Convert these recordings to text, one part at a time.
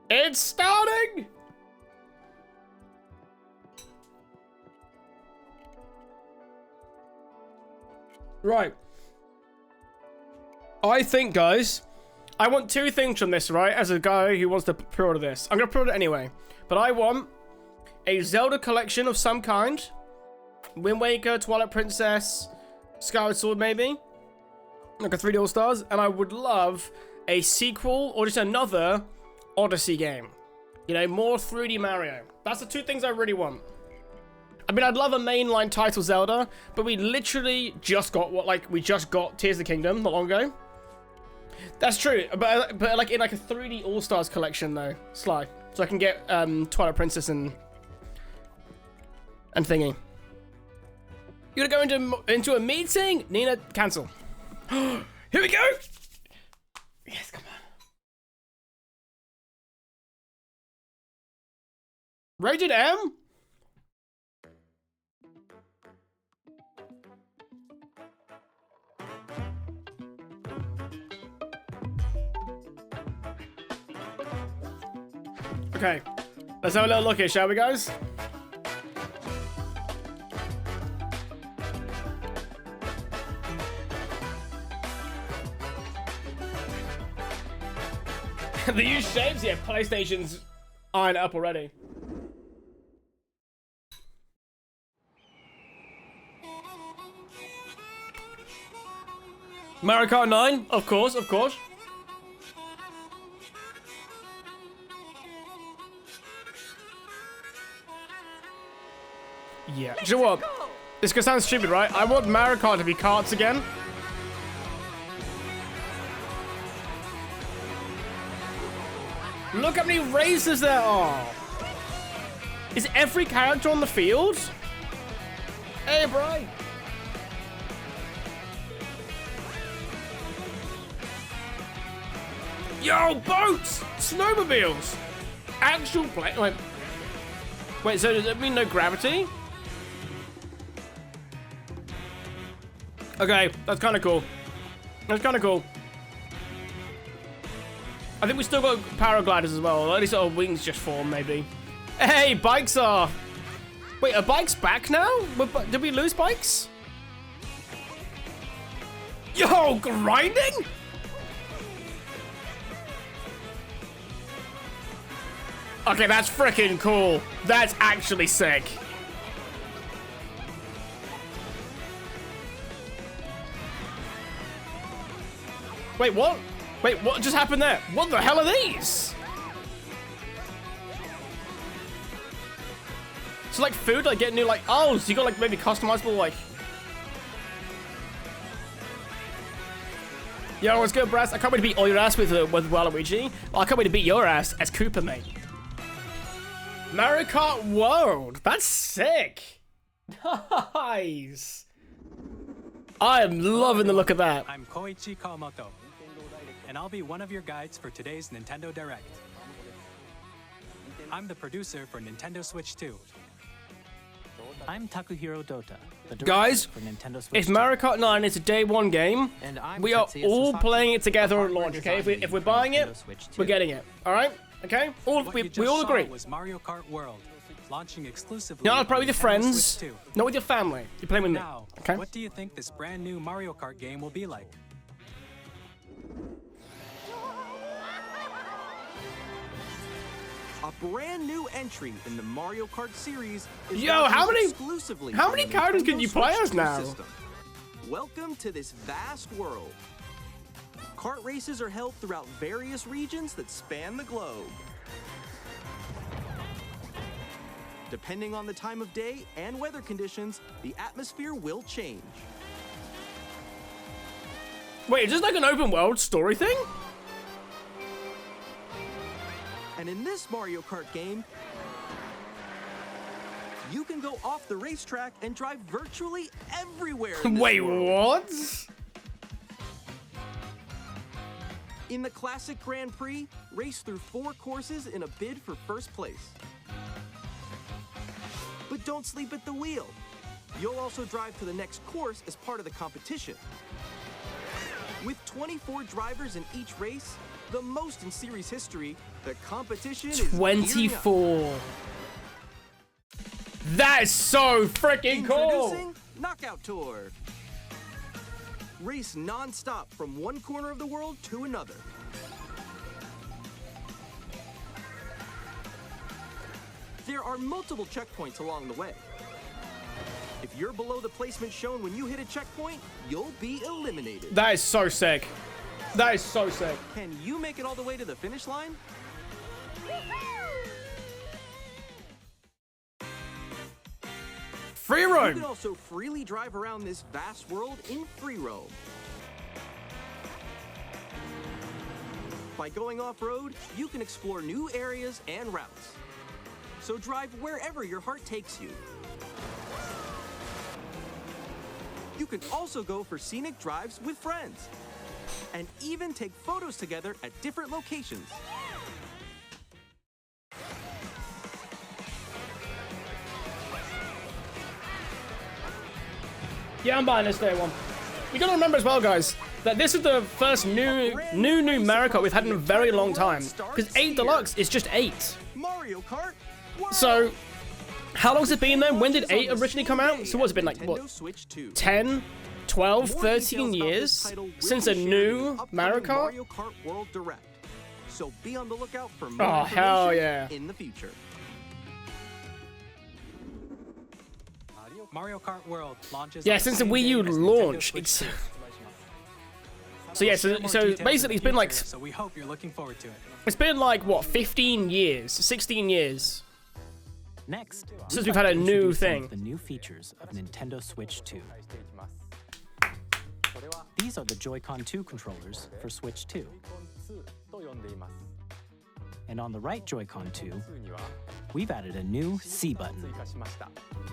It's starting! Right. I think, guys, I want two things from this, right? As a guy who wants to pre-order this. I'm going to pre-order it anyway. But I want a Zelda collection of some kind. Wind Waker, Twilight Princess, Skyward Sword, maybe. Like a 3D All-Stars. And I would love a sequel or just another Odyssey game. You know, more 3D Mario. That's the two things I really want. I mean, I'd love a mainline title Zelda, but we literally just got we just got Tears of the Kingdom not long ago. That's true, but like in like a 3D All-Stars collection though, Sly. So I can get Twilight Princess and thingy. You gonna go into a meeting? Nina, cancel. Here we go! Yes, come on. Rated M? Okay, let's have a little look here, shall we, guys? The used shapes? Yeah, PlayStation's ironed up already. Mario Kart 9? Of course, of course. Yeah. Do you know what? This could sound stupid, right? I want Mario Kart to be karts again. Look how many races there are. Is every character on the field? Hey, Brian. Yo, boats! Snowmobiles! Actual play. Wait, so does that mean no gravity? Okay, that's kind of cool. That's kind of cool. I think we still got paragliders as well. At least our wings just form, maybe. Hey, bikes are... Wait, are bikes back now? Did we lose bikes? Yo, grinding? Okay, that's freaking cool. That's actually sick. Wait, what? Wait, what just happened there? What the hell are these? So like food, like get new like, oh, so you got like maybe customizable like. Yo, what's good, Brass? I can't wait to beat all your ass with Waluigi. Oh, I can't wait to beat your ass as Koopa, mate. Mario Kart World. That's sick. Nice. I am loving the look of that. I'm Koichi Kawamoto, and I'll be one of your guides for today's Nintendo Direct. I'm the producer for Nintendo Switch 2. I'm Takuhiro Dota, the director Guys, for Nintendo Switch if Mario Kart 9 is a day one game, and we are Tetsuya all Sasaki, playing it together the at launch, okay? hardware If we're designer buying for it, Nintendo Switch 2. we're getting it, all right? Okay? What We you just all saw agree. was Mario Kart World, launching exclusively You're not on playing with your Nintendo friends, Switch 2. not with your family. You're playing with me, Now, okay? what do you think this brand new Mario Kart game will be like? A brand new entry in the Mario Kart series is Yo, launching how many exclusively how on many the characters Nintendo can you play Switch as 2 now? system. Welcome to this vast world. Kart races are held throughout various regions that span the globe. Depending on the time of day and weather conditions, the atmosphere will change. Wait, is this like an open world story thing? And in this Mario Kart game, you can go off the racetrack and drive virtually everywhere in this Wait, world. what? In the Classic Grand Prix, race through 4 courses in a bid for first place. But don't sleep at the wheel. You'll also drive to the next course as part of the competition. With 24 drivers in each race, The most in series history, the competition is gearing up. 24. That is so freaking cool. Introducing Knockout Tour. Race non-stop from one corner of the world to another. There are multiple checkpoints along the way. If you're below the placement shown when you hit a checkpoint, you'll be eliminated. That is so sick. That is so sick. Can you make it all the way to the finish line? Free You roam. can also freely drive around this vast world in free roam. By going off-road, you can explore new areas and routes. So drive wherever your heart takes you. You can also go for scenic drives with friends, and even take photos together at different locations. Yeah, I'm buying this day one. You gotta remember as well, guys, that this is the first new Mario Kart we've had in a very long time. Because 8 Deluxe is just 8. Mario Kart World! So, how long's it been then? When did 8 originally come out? So what's it been like, what, Nintendo Switch 2. 10, 12, More 13 details about this years title will since be a shared new in the Mario upcoming Kart? Mario Kart World Direct. So be on the lookout for more Oh, hell information yeah. in the future. Mario Kart World launches. Yeah, on since the same Wii day U as Nintendo launch, Switch it's- 2. So yeah, We'll share more so details in basically the it's been like, future, So we hope you're looking forward to it. it's been like, what, 15 years, 16 years Next, since we'd we've like had to a new introduce some thing. of the new features of Nintendo Switch 2. These are the Joy-Con 2 controllers for Switch 2. And on the right Joy-Con 2, we've added a new C button.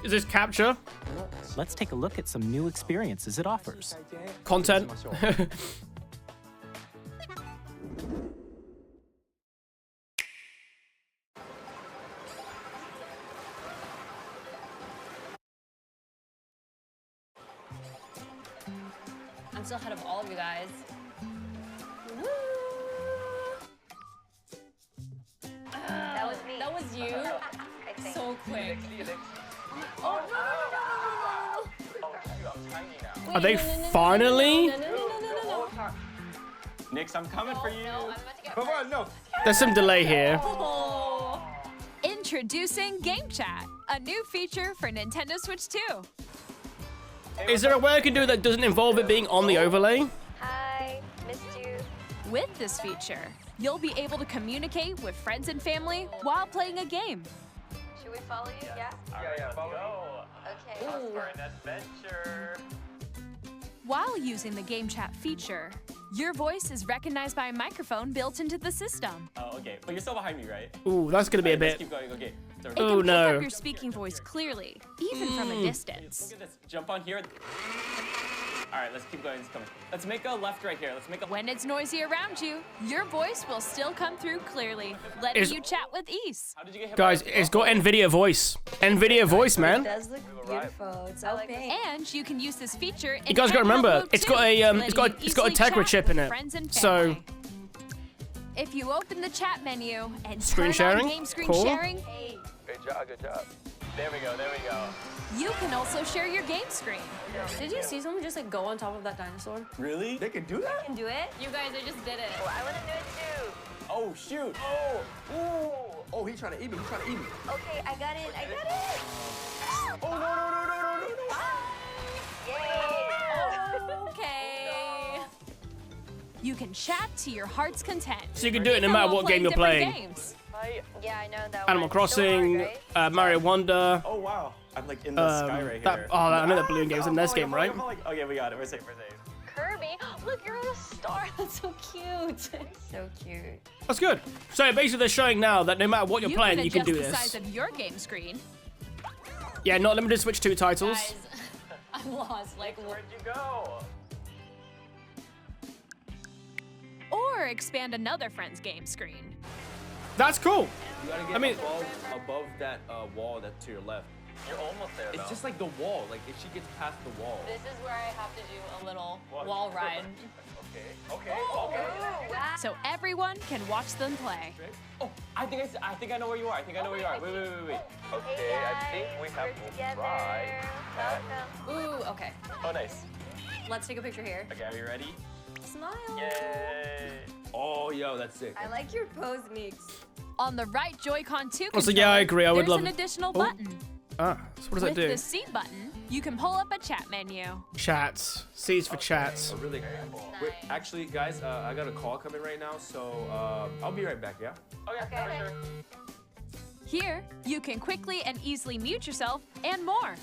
Is this capture? Let's take a look at some new experiences it offers. Content? I'm still ahead of all of you guys. Woo! That was me. That was you. I think. So quick. Oh no! Are they Wait, no, no, no, finally? No, no, no, no, no, no, no. Nix, I'm coming for you. No, I'm about to get Come on, no. There's some delay here. Oh. Introducing Game Chat, a new feature for Nintendo Switch 2. Is there a way I can do it that doesn't involve it being on the overlay? Hi, missed you. With this feature, you'll be able to communicate with friends and family while playing a game. Should we follow you? Yeah? Yeah, follow Okay. me. For an adventure. While using the Game Chat feature, your voice is recognized by a microphone built into the system. Oh, okay. But you're still behind me, right? Ooh, that's gonna be a Let's bit. keep going. Okay. So, It Oh, can pick no. up your speaking voice clearly, even from a distance. look at this. Jump on here. All right, let's keep going. It's coming. Let's make a left right here. Let's make a. When it's noisy around you, your voice will still come through clearly, letting Is- you chat with ease. How did you get hit? Guys, by it's got NVIDIA voice. NVIDIA voice, man. does look beautiful. It's so pink. And you can use this feature in You guys gotta handheld remember, mode it's too, got a letting a you Tegra easily chip chat in with it. friends and So family. If you open the chat menu and Screen turn sharing? on game screen Cool. sharing, Good job. Good job. There we go. There we go. you can also share your game screen. Did you see someone just like go on top of that dinosaur? Really? They can do that? Can do it? You guys, I just did it. Oh, I want to do it too. Oh shoot. Oh. Ooh. Oh, he's trying to eat me. He's trying to eat me. Okay, I got it. I got it. Oh no no no no no no. Yay! Okay. You can chat to your heart's content. So you can do it no Even matter while what game you're different playing. games. Yeah, I know that Animal one. Crossing, So hard, right? Mario Wonder. Oh wow. I'm like in the sky right here. I know that balloon game's in this game, right? Okay, we got it. We're safe. We're safe. Kirby, look, you're on a star. That's so cute. So cute. That's good. So basically, they're showing now that no matter what you're You playing, can you can adjust do the this. size of your game screen. Yeah, not limited to Switch 2 titles. Guys, I'm lost. Like, Where'd you go? Or expand another friend's game screen. That's cool. You gotta get I mean- above that wall that's to your left. You're almost there. It's just like the wall. Like if she gets past the wall. this is where I have to do a little wall ride. so everyone can watch them play. Oh, I think I know where you are. Wait. Okay, I think we have to try. Ooh, okay. Oh, nice. Let's take a picture here. Okay, are you ready? Smile. Yay. Oh, yo, that's sick. I like your pose, Meeks. On the right Joy-Con 2 Also, controller, yeah, I agree. I would there's love- an additional Oh. button. Ah, so what does that With do? the seat button, you can pull up a chat menu. Chats. C's for chats. Oh, really? Wait, actually, guys, I got a call coming right now, so I'll be right back, yeah? Oh, yeah, for sure. Here, you can quickly and easily mute yourself and more.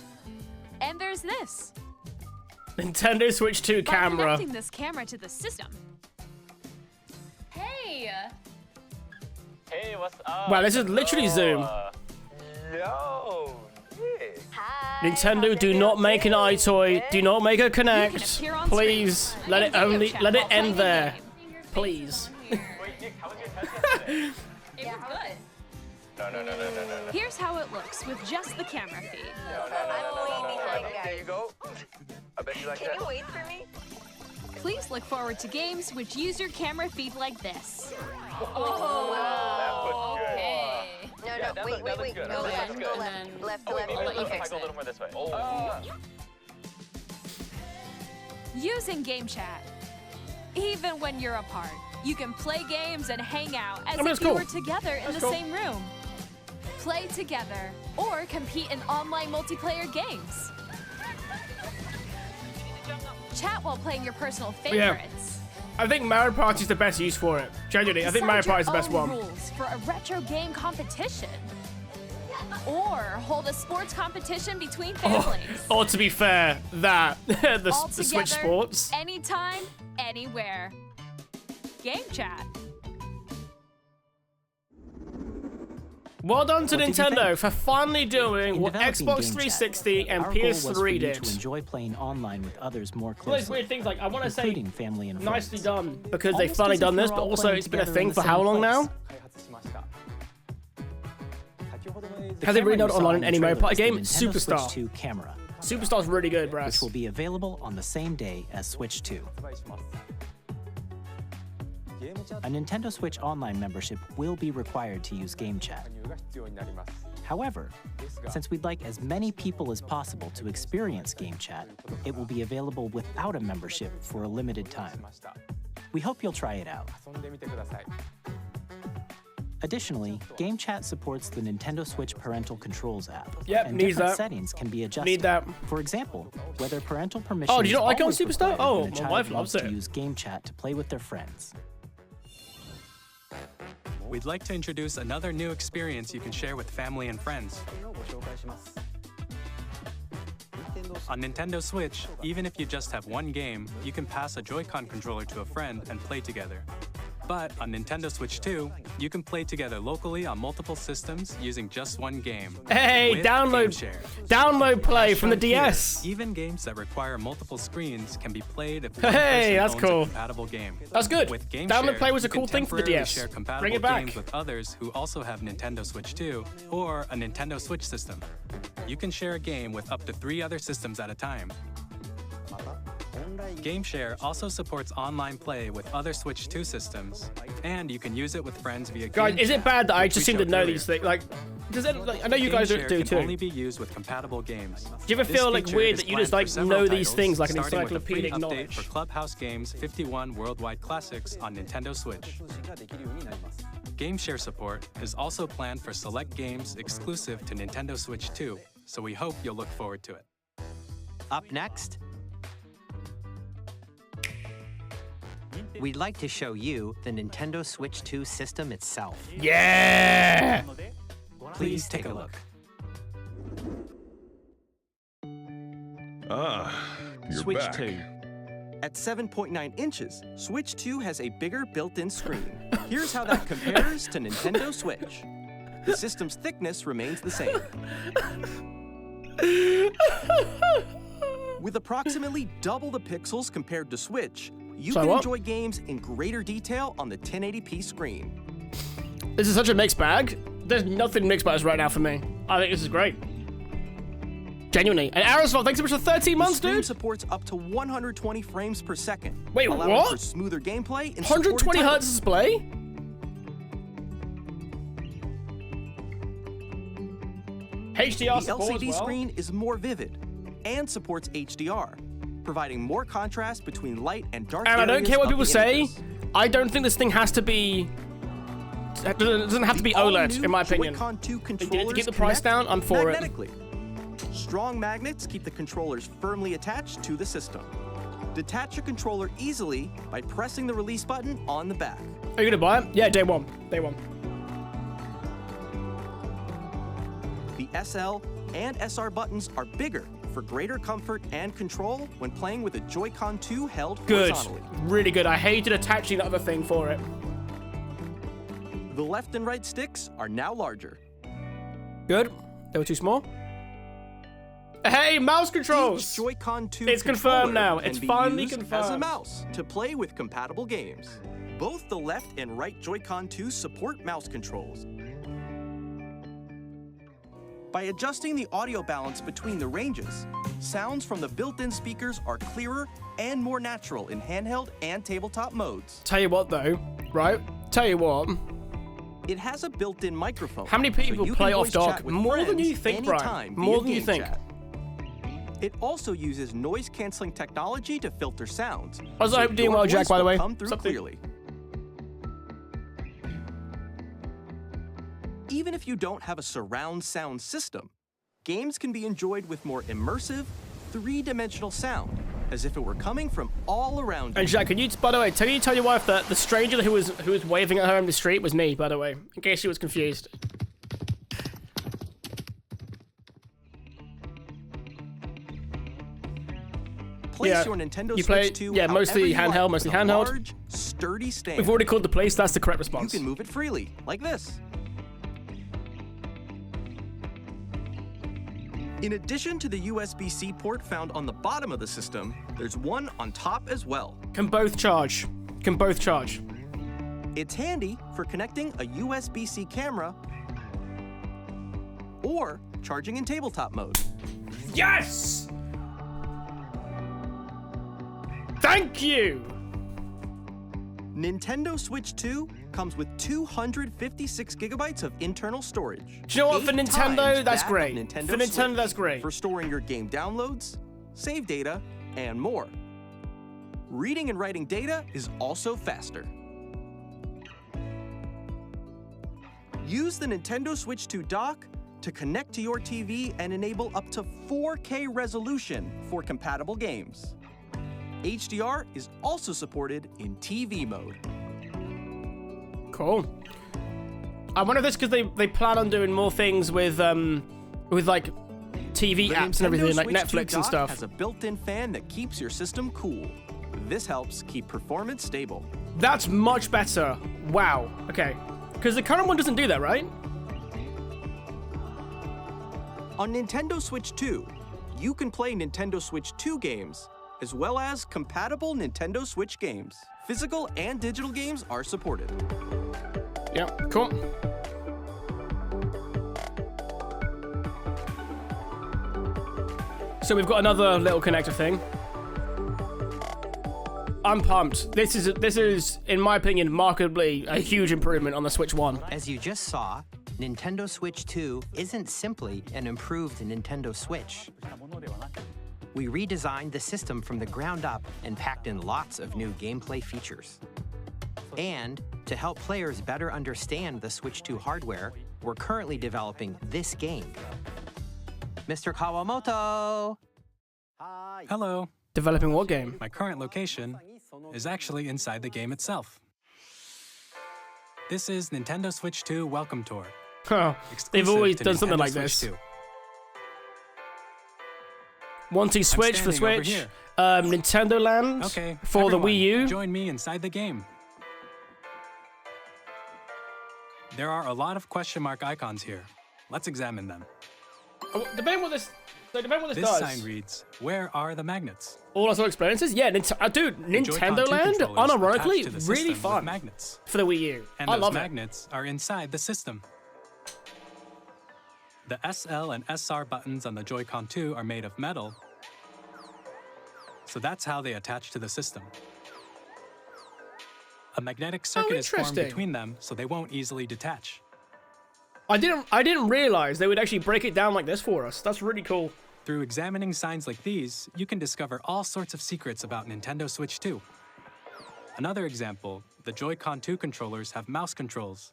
And there's this. Nintendo Switch 2 By camera. connecting this camera to the system, Hey. Hey, what's up? Wow, this is literally Zoom. Yo, Nick. Nintendo, do not make an iToy. Do not make a you can Connect. appear on Please, screen let and it video only chat let while it playing end a there. game. Please. Wait, Nick, how was your test today? It was good. No. Here's how it looks with just the camera feed. I'm way behind, There guys. you go. I bet you like Can that. you wait for me? Please look forward to games which use your camera feed like this. Oh, okay. No, Yeah, that wait. looks good. Go That left, looks go good. left. Left, Oh, wait, left. maybe Let you if I fix go a it. little more this way. Using Game Chat. Even when you're apart, you can play games and hang out as mean, if it's you cool. were together in the cool. same room. Play together or compete in online multiplayer games. Chat while playing your personal Yeah. favorites. I think Mario Party is the best use for it. Genuinely, I think Mario Decide Party is the your best own one. rules for a retro game competition. Or hold a sports competition between families. Or to be fair, that the All Switch together, Sports. anytime, anywhere. Game Chat. Well done to What did you Nintendo think? for finally doing In what developing Xbox Game Chat, 360 and our goal was for PS3 you did. to enjoy playing online with others more All those closely, weird things like I want to say including family and nicely friends. done because they've Almost finally as if done this, you're but all also playing it's been a together thing in for the how same long now? place. The Has it really camera done you saw online in in any the Mario trailer Party is the game? Nintendo Superstar. Switch 2 camera, Superstar's really good, which Brass. will be available on the same day as Switch 2. A Nintendo Switch Online membership will be required to use Game Chat. However, since we'd like as many people as possible to experience Game Chat, it will be available without a membership for a limited time. We hope you'll try it out. Additionally, Game Chat supports the Nintendo Switch Parental Controls app. Yep, and needs different that. settings can be adjusted. Need that. For example, whether parental permission Oh, did you not is like it on always Superstar? required Oh, when a my child wife loves loves to it. use Game Chat to play with their friends. We'd like to introduce another new experience you can share with family and friends. On Nintendo Switch, even if you just have one game, you can pass a Joy-Con controller to a friend and play together. But on Nintendo Switch 2, you can play together locally on multiple systems using just one game. Hey, with download play from the Shown here, DS. Even games that require multiple screens can be played if Hey, one person that's owns cool. a compatible game. That's good. With Game Download Share, play was a you can cool thing for the temporarily DS. share compatible Bring it back. games with others who also have Nintendo Switch 2 or a Nintendo Switch system. You can share a game with up to 3 other systems at a time. GameShare also supports online play with other Switch 2 systems, and you can use it with friends via Guys, Game is it Chat, bad that I which just we seem to showed know earlier. these things? Like, does it? Like, I know you guys do GameShare too. can only be used with compatible games. Do you ever This feel like feature weird is that you just planned like for several know these titles, things like an starting with a free encyclopedic update knowledge? for Clubhouse Games 51 Worldwide Classics on Nintendo Switch. GameShare support is also planned for select games exclusive to Nintendo Switch 2, so we hope you'll look forward to it. Up next, we'd like to show you the Nintendo Switch 2 system itself. Yeah. Please take a look. Switch 2. At 7.9 inches, Switch 2 has a bigger built-in screen. Here's how that compares to Nintendo Switch. The system's thickness remains the same. With approximately double the pixels compared to Switch, you So can what? enjoy games in greater detail on the 1080p screen. This is such a mixed bag. There's nothing mixed about this right now for me. I think this is great. Genuinely. And Aerosol, thanks so much for 13 months, the screen dude. supports up to 120 frames per second. Wait, allowing what? For smoother gameplay and 120 supported hertz display? HDR The support LCD as well. screen is more vivid and supports HDR, providing more contrast between light and dark And I don't areas care what of people the say. images. I don't think this thing has to be. It doesn't have to be OLED, All-new in my opinion. Joy-Con 2 To controllers keep the price connect down, I'm for it. magnetically. Strong magnets keep the controllers firmly attached to the system. Detach your controller easily by pressing the release button on the back. Are you gonna buy it? Yeah, day one. Day one. The SL and SR buttons are bigger for greater comfort and control when playing with a Joy-Con 2 held Good. horizontally. Really good. I hated attaching the other thing for it. The left and right sticks are now larger. Good. They were too small. Hey, mouse controls! Each Joy-Con 2 It's confirmed controller now. can It's be finally used as a confirmed. mouse to play with compatible games. Both the left and right Joy-Con 2 support mouse controls. By adjusting the audio balance between the ranges, sounds from the built-in speakers are clearer and more natural in handheld and tabletop modes. Tell you what, though, right? Tell you what. It has a built-in microphone. How many people you play can off voice dock? chat with More than friends you think, Brian. anytime More via than you game think. chat. It also uses noise-canceling technology to filter sounds. Also, I hope you're doing your well, Jack, voice by the will way. come through Something. clearly. Even if you don't have a surround sound system, games can be enjoyed with more immersive, three-dimensional sound, as if it were coming from all around you. And Jack, can you, by the way, tell your wife that the stranger who was waving at her in the street was me, by the way, in case she was confused. Place Yeah, your Nintendo you Switch play- 2 yeah, mostly however you handheld, like mostly with a handheld. large, sturdy stand. We've already called the place. That's the correct You response. can move it freely, like this. In addition to the USB-C port found on the bottom of the system, there's one on top as well. Can both charge. Can both charge. It's handy for connecting a USB-C camera or charging in tabletop mode. Yes! Thank you! Nintendo Switch 2 comes with 256 gigabytes of internal storage. Do you know what? For 8 Nintendo, times that's that of great. Nintendo For Nintendo, Switch, that's great. For storing your game downloads, save data, and more. Reading and writing data is also faster. Use the Nintendo Switch 2 dock to connect to your TV and enable up to 4K resolution for compatible games. HDR is also supported in TV mode. Cool. I wonder if this because they plan on doing more things with like TV The apps and everything, Nintendo like Switch 2 Netflix and dock stuff. has a built-in fan that keeps your system cool. This helps keep performance stable. That's much better. Wow. Okay. Because the current one doesn't do that, right? On Nintendo Switch 2, you can play Nintendo Switch 2 games, as well as compatible Nintendo Switch games. Physical and digital games are supported. Yeah. Cool. So we've got another little connector thing. I'm pumped. This is, in my opinion, markedly a huge improvement on the Switch 1. As you just saw, Nintendo Switch 2 isn't simply an improved Nintendo Switch. We redesigned the system from the ground up and packed in lots of new gameplay features. And to help players better understand the Switch 2 hardware, we're currently developing this game. Mr. Kawamoto! Hello. Developing what game? My current location is actually inside the game itself. This is Nintendo Switch 2 Welcome Tour. Oh, they've exclusive always to done something Nintendo like Switch this. 2. Wanting Switch for standing over Switch, here. Nintendo Land Okay, for everyone, the Wii U. Join me inside the game. There are a lot of question mark icons here. Let's examine them. Oh, depending what this This does. sign reads, "Where are the magnets?" All our experiences? Yeah, dude, The Joy-Con Nintendo 2 Land, controllers unironically, attached to the really system with fun magnets. for the Wii U. And I those love it. magnets are inside the system. The SL and SR buttons on the Joy-Con 2 are made of metal, so that's how they attach to the system. A magnetic circuit is formed interesting. between them, so they won't easily detach. I didn't realize they would actually break it down like this for us. That's really cool. Through examining signs like these, you can discover all sorts of secrets about Nintendo Switch 2. Another example, the Joy-Con 2 controllers have mouse controls.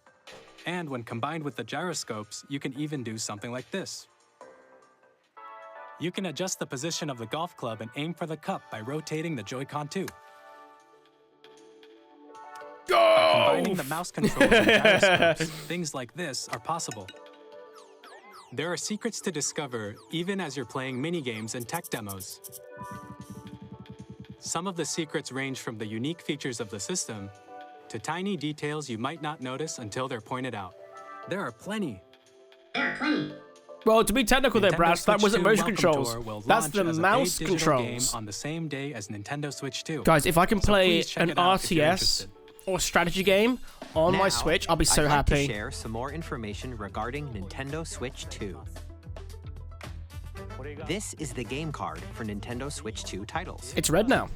And when combined with the gyroscopes, you can even do something like this. You can adjust the position of the golf club and aim for the cup by rotating the Joy-Con 2. By combining the mouse controls and gyroscopes, things like this are possible. There are secrets to discover even as you're playing minigames and tech demos. Some of the secrets range from the unique features of the system to tiny details you might not notice until they're pointed out. There are plenty. Well, to be technical there, Nintendo Brass, that Switch wasn't 2 motion Welcome controls. Tour will That's launch the as a mouse paid digital game controls. on the same day as Nintendo Switch 2. Guys, if I can So play please check an it out if you're RTS interested. or strategy game on my Now, Switch, I'll be so I'd like happy. to share some more information regarding Nintendo Switch 2. This is the game card for Nintendo Switch 2 titles. It's red now.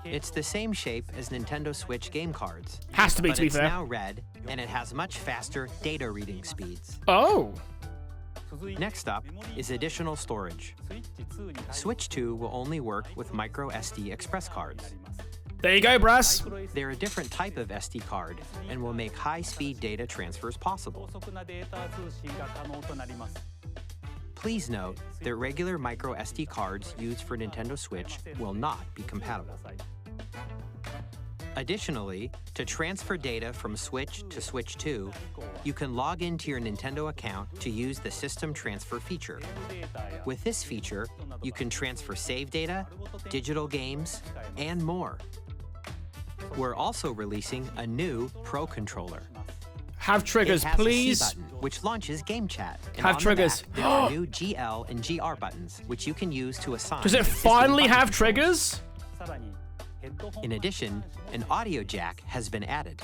It's the same shape as Nintendo Switch game cards. Has to be, but to be it's fair. now red, and it has much faster data reading speeds. Oh. Next up is additional storage. Switch 2 will only work with micro SD express cards. There you go, Brass. They're a different type of SD card and will make high-speed data transfers possible. Please note that regular micro SD cards used for Nintendo Switch will not be compatible. Additionally, to transfer data from Switch to Switch 2, you can log into your Nintendo account to use the System Transfer feature. With this feature, you can transfer save data, digital games, and more. We're also releasing a new Pro Controller. Have triggers, It has please. a C button, which launches Game Chat. And Have on the triggers. back, there are new GL and GR buttons, which you can use to assign. Does it existing finally button have controls. triggers? In addition, an audio jack has been added.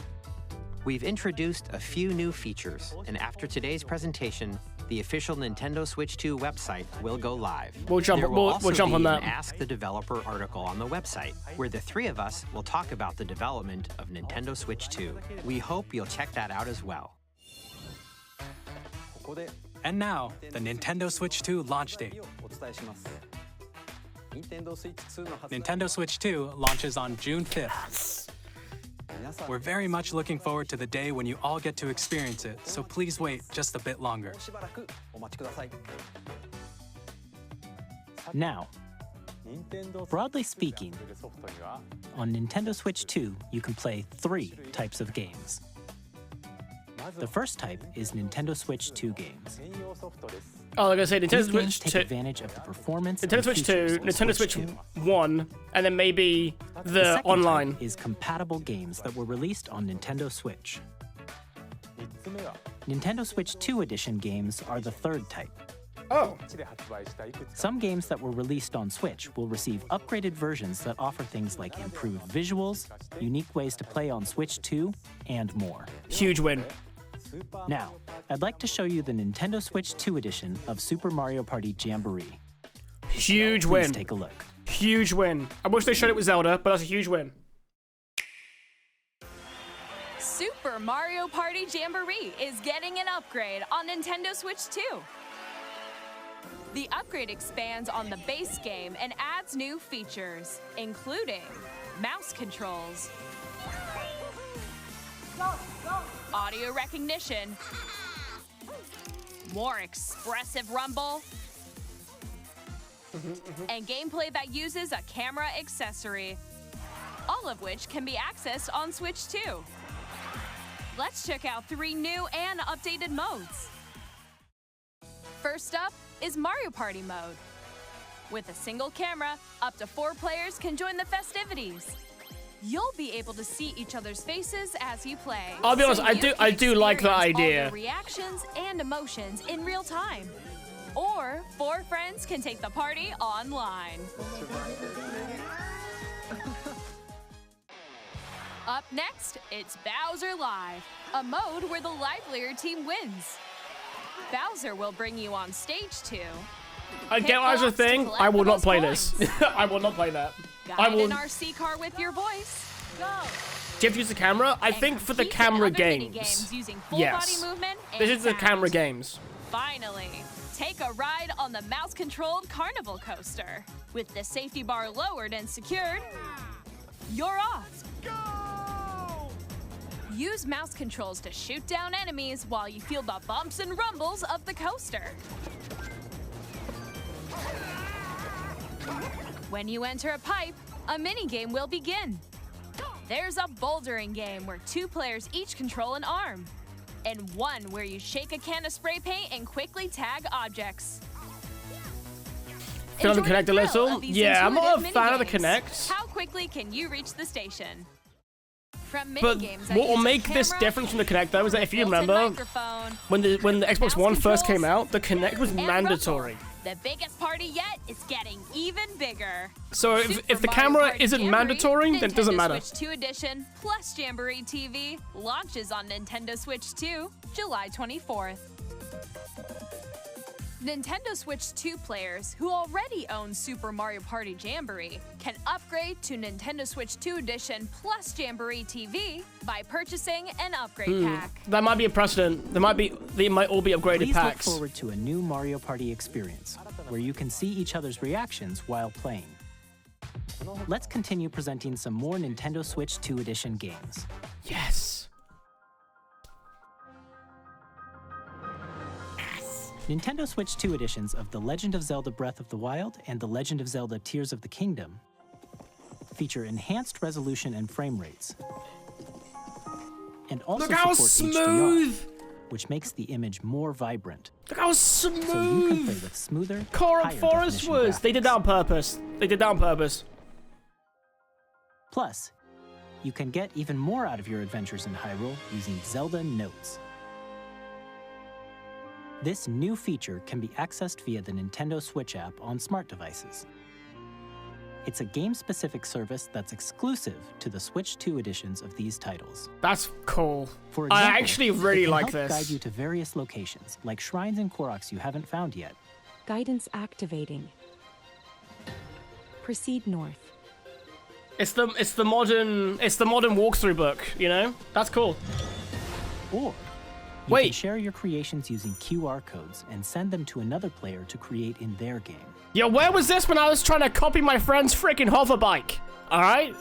We've introduced a few new features, and after today's presentation, the official Nintendo Switch 2 website will go live. We'll jump- There will we'll also jump be on that. an Ask the Developer article on the website, where the three of us will talk about the development of Nintendo Switch 2. We hope you'll check that out as well. And now, the Nintendo Switch 2 launch date. Nintendo Switch 2 launches on June 5th. We're very much looking forward to the day when you all get to experience it, so please wait just a bit longer. Now, broadly speaking, on Nintendo Switch 2, you can play 3 types of games. The first type is Nintendo Switch 2 games. Oh, like I say, Nintendo These games Switch take 2, advantage of the performance Nintendo and Switch 2, features of Nintendo Switch 2. 1, and then maybe The the second online. type is compatible games that were released on Nintendo Switch. Nintendo Switch 2 edition games are the third type. Oh. Some games that were released on Switch will receive upgraded versions that offer things like improved visuals, unique ways to play on Switch 2, and more. Huge win. Now, I'd like to show you the Nintendo Switch 2 edition of Super Mario Party Jamboree. Huge Please win. take a look. Huge win. I wish they showed it with Zelda, but that's a huge win. Super Mario Party Jamboree is getting an upgrade on Nintendo Switch 2. The upgrade expands on the base game and adds new features, including mouse controls, audio recognition, more expressive rumble, and gameplay that uses a camera accessory, all of which can be accessed on Switch 2. Let's check out 3 new and updated modes. First up is Mario Party mode. With a single camera, up to 4 players can join the festivities. You'll be able to see each other's faces as you play. I'll be honest, so I you do- can I do like that experience all idea. the reactions and emotions in real time. Or 4 friends can take the party online. Up next, it's Bowser Live, a mode where the livelier team wins. Bowser will bring you on stage 2. Again, as a thing, I will not play this. I will not play that. I Guide will. an RC car with your voice. Go. Do you have to use the camera? I think for the camera games. Using full Yes. body movement This and is the sound. camera games. Finally, take a ride on the mouse-controlled carnival coaster. With the safety bar lowered and secured, you're off. Go! Use mouse controls to shoot down enemies while you feel the bumps and rumbles of the coaster. When you enter a pipe, a mini-game will begin. There's a bouldering game where 2 players each control an arm, and one where you shake a can of spray paint and quickly tag objects. Can I Enjoy Connect the a thrill little? of these Yeah, I'm not a intuitive fan of the minigames. Connect. How quickly can you reach the station? From But minigames, what will use a make this camera, different from the Connect though is that if you built-in remember, microphone, when the Xbox One first came controls, out, the Connect was and mandatory. rumble. The biggest party yet is getting even bigger. So Super if the Mario camera Party isn't Jamboree, mandatory, then it doesn't Nintendo matter. Switch 2 Edition plus Jamboree TV launches on Nintendo Switch 2, July 24th. Nintendo Switch 2 players who already own Super Mario Party Jamboree can upgrade to Nintendo Switch 2 Edition plus Jamboree TV by purchasing an upgrade pack. That might be a precedent. They might all be upgraded Please packs. look forward to a new Mario Party experience, where you can see each other's reactions while playing. Let's continue presenting some more Nintendo Switch 2 Edition games. Yes. Nintendo Switch 2 editions of The Legend of Zelda Breath of the Wild and The Legend of Zelda Tears of the Kingdom feature enhanced resolution and frame rates, and also Look how support smooth! HDR, which makes the image more vibrant. Look how smooth! So you can play with smoother, Korok higher Forest definition was. They did that on purpose. They did that on purpose. Plus, you can get even more out of your adventures in Hyrule using Zelda Notes. This new feature can be accessed via the Nintendo Switch app on smart devices. It's a game-specific service that's exclusive to the Switch 2 editions of these titles. That's cool. For I example, actually it really can like help guide this. you to various locations, like shrines and Koroks you haven't found yet. Guidance activating. Proceed north. It's the modern walkthrough book, you know? That's cool. Or you can share your creations using QR codes and send them to another player to create in their game. Yo, where was this when I was trying to copy my friend's freaking hover bike? Alright?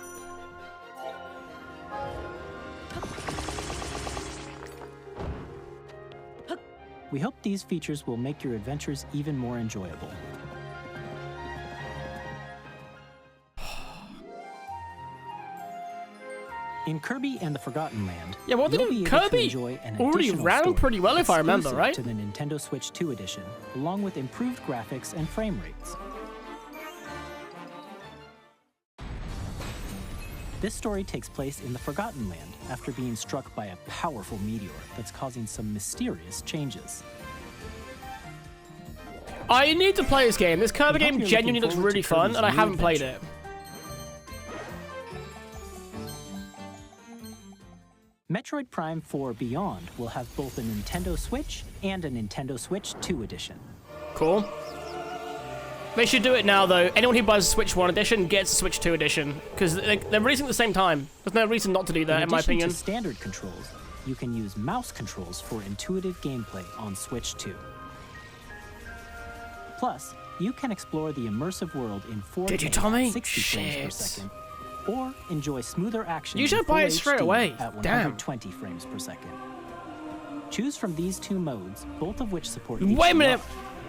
We hope these features will make your adventures even more enjoyable. In Kirby and the Forgotten Land, Yeah, what did you'll it- be able to Kirby enjoy an already additional ran story pretty well if I remember, exclusive right? to the Nintendo Switch 2 edition, along with improved graphics and frame rates. This story takes place in the Forgotten Land after being struck by a powerful meteor that's causing some mysterious changes. I need to play this game. This Kirby We hope game you're genuinely looking looks forward to really fun, Kirby's and I new haven't played adventure. it. Metroid Prime 4 Beyond will have both a Nintendo Switch and a Nintendo Switch 2 edition. Cool. They should do it now, though. Anyone who buys a Switch 1 edition gets a Switch 2 edition, because they're releasing at the same time. There's no reason not to do that, in my addition opinion. to standard controls, you can use mouse controls for intuitive gameplay on Switch 2. Plus, you can explore the immersive world in 4K Did you, Tommy? at 60 frames per Shit. second, or enjoy smoother action You in should buy full it straight HD away. at Damn. 120 frames per second. Choose from these two modes, both of which support Wait a HDR, minute.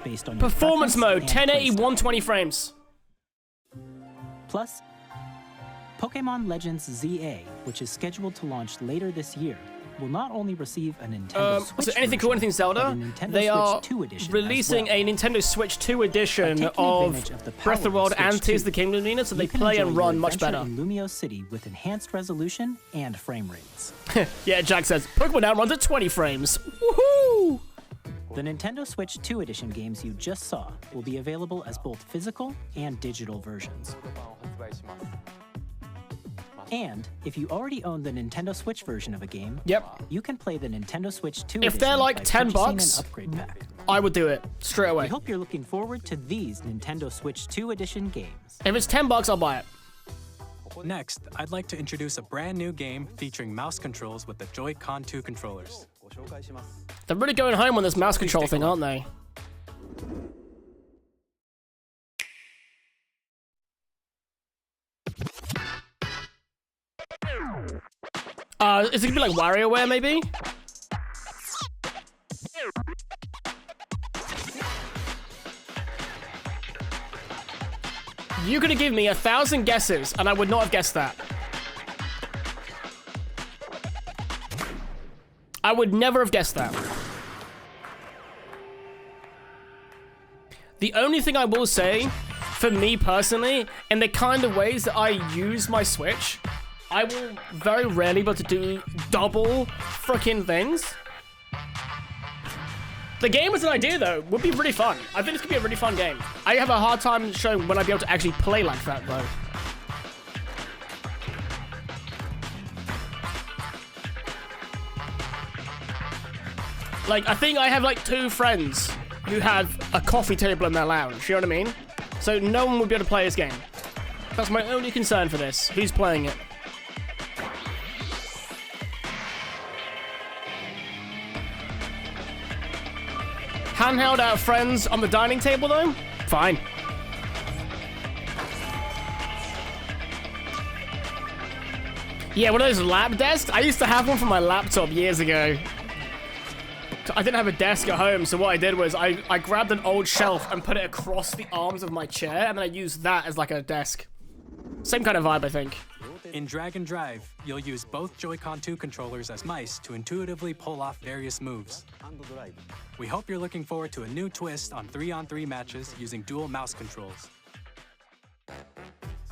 based on your Performance mode, preference and 1080, playstyle. 120 frames. Plus, Pokémon Legends ZA, which is scheduled to launch later this year, will not only receive a Nintendo Switch So anything cool, anything version, Zelda? but a Nintendo They Switch are 2 edition as releasing well. a Nintendo Switch 2 edition By taking of advantage of the Breath power of the Wild of and Switch Tears of 2, the Kingdom, Nina, so they you can play enjoy and your run much adventure better. in Lumio City with enhanced resolution and frame rates. Yeah, Jack says, Pokemon now runs at 20 frames. Woohoo! The Nintendo Switch 2 edition games you just saw will be available as both physical and digital versions. And if you already own the Nintendo Switch version of a game, you can play the Nintendo Switch 2 If they're edition like by 10 purchasing bucks, an upgrade pack. I would do it straight away. We hope you're looking forward to these Nintendo Switch 2 edition games. If it's 10 bucks, I'll buy it. Next, I'd like to introduce a brand new game featuring mouse controls with the Joy-Con 2 controllers. They're really going home on this mouse control thing, aren't they? Is it gonna be like WarioWare, maybe? You could have given me 1,000 guesses, and I would not have guessed that. I would never have guessed that. The only thing I will say, for me personally, in the kind of ways that I use my Switch, I will very rarely be able to do double freaking things. The game as an idea, though, would be really fun. I think this could be a really fun game. I have a hard time showing when I'd be able to actually play like that, though. Like, I think I have, like, 2 friends who have a coffee table in their lounge, you know what I mean? So no one would be able to play this game. That's my only concern for this. Who's playing it? Handheld out friends on the dining table, though? Fine. Yeah, one of those lap desks? I used to have one for my laptop years ago. I didn't have a desk at home, so what I did was I grabbed an old shelf and put it across the arms of my chair, and then I used that as like a desk. Same kind of vibe, I think. In Drag and Drive, you'll use both Joy-Con 2 controllers as mice to intuitively pull off various moves. We hope you're looking forward to a new twist on 3-on-3 matches using dual mouse controls.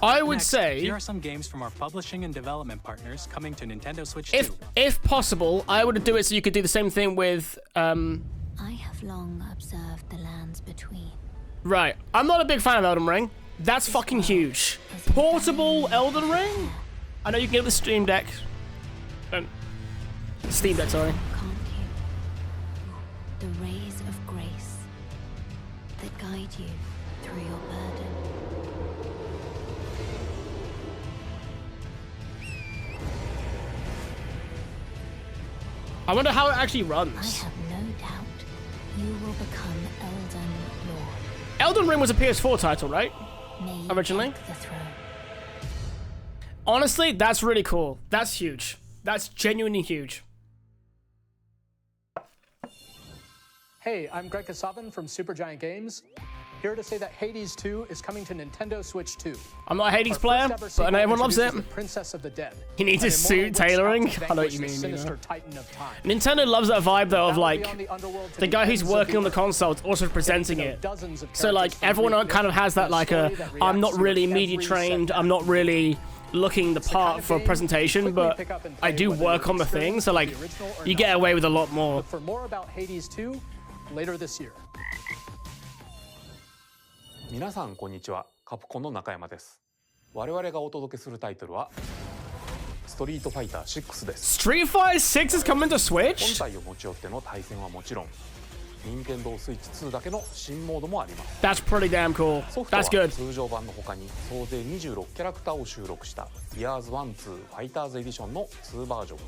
I would Next, say, here are some games from our publishing and development partners coming to Nintendo Switch 2. if possible, I would do it so you could do the same thing with, I have long observed the lands between. Right, I'm not a big fan of Elden Ring. That's fucking huge. Portable Elden Ring? I know you can get the Steam Deck. Steam Deck, sorry. The rays of grace that guide you through your burden. I wonder how it actually runs. I have no doubt you will become Elden Lord. Elden Ring was a PS4 title, right? Originally? Honestly, that's really cool. That's huge. That's genuinely huge. Hey, I'm Greg Kasavin from Supergiant Games. Here to say that Hades 2 is coming to Nintendo Switch 2. I'm not a Hades player, but I know everyone loves it. Princess of the Dead. He needs his suit tailoring. I know what you mean. You know? Nintendo loves that vibe though of like the guy who's working on the console is also presenting it. So like everyone kind of has that like I'm not really media trained. I'm not really looking the part for a presentation, but I do work on the thing. So like you get away with a lot more. Look for more about Hades 2 later this year. 皆さんこんにちは。カプコンの中山です。我々がお届けするタイトルはストリートファイター6です。Street Fighter 6 is coming to Switch? 本体を持ち寄っての対戦はもちろん、任天堂スイッチ2だけの新モードもあります。That's pretty damn cool. ソフトは That's good. 通常版の他に総勢26キャラクターを収録した Years 1-2 Fighters Edition の2バージョンを、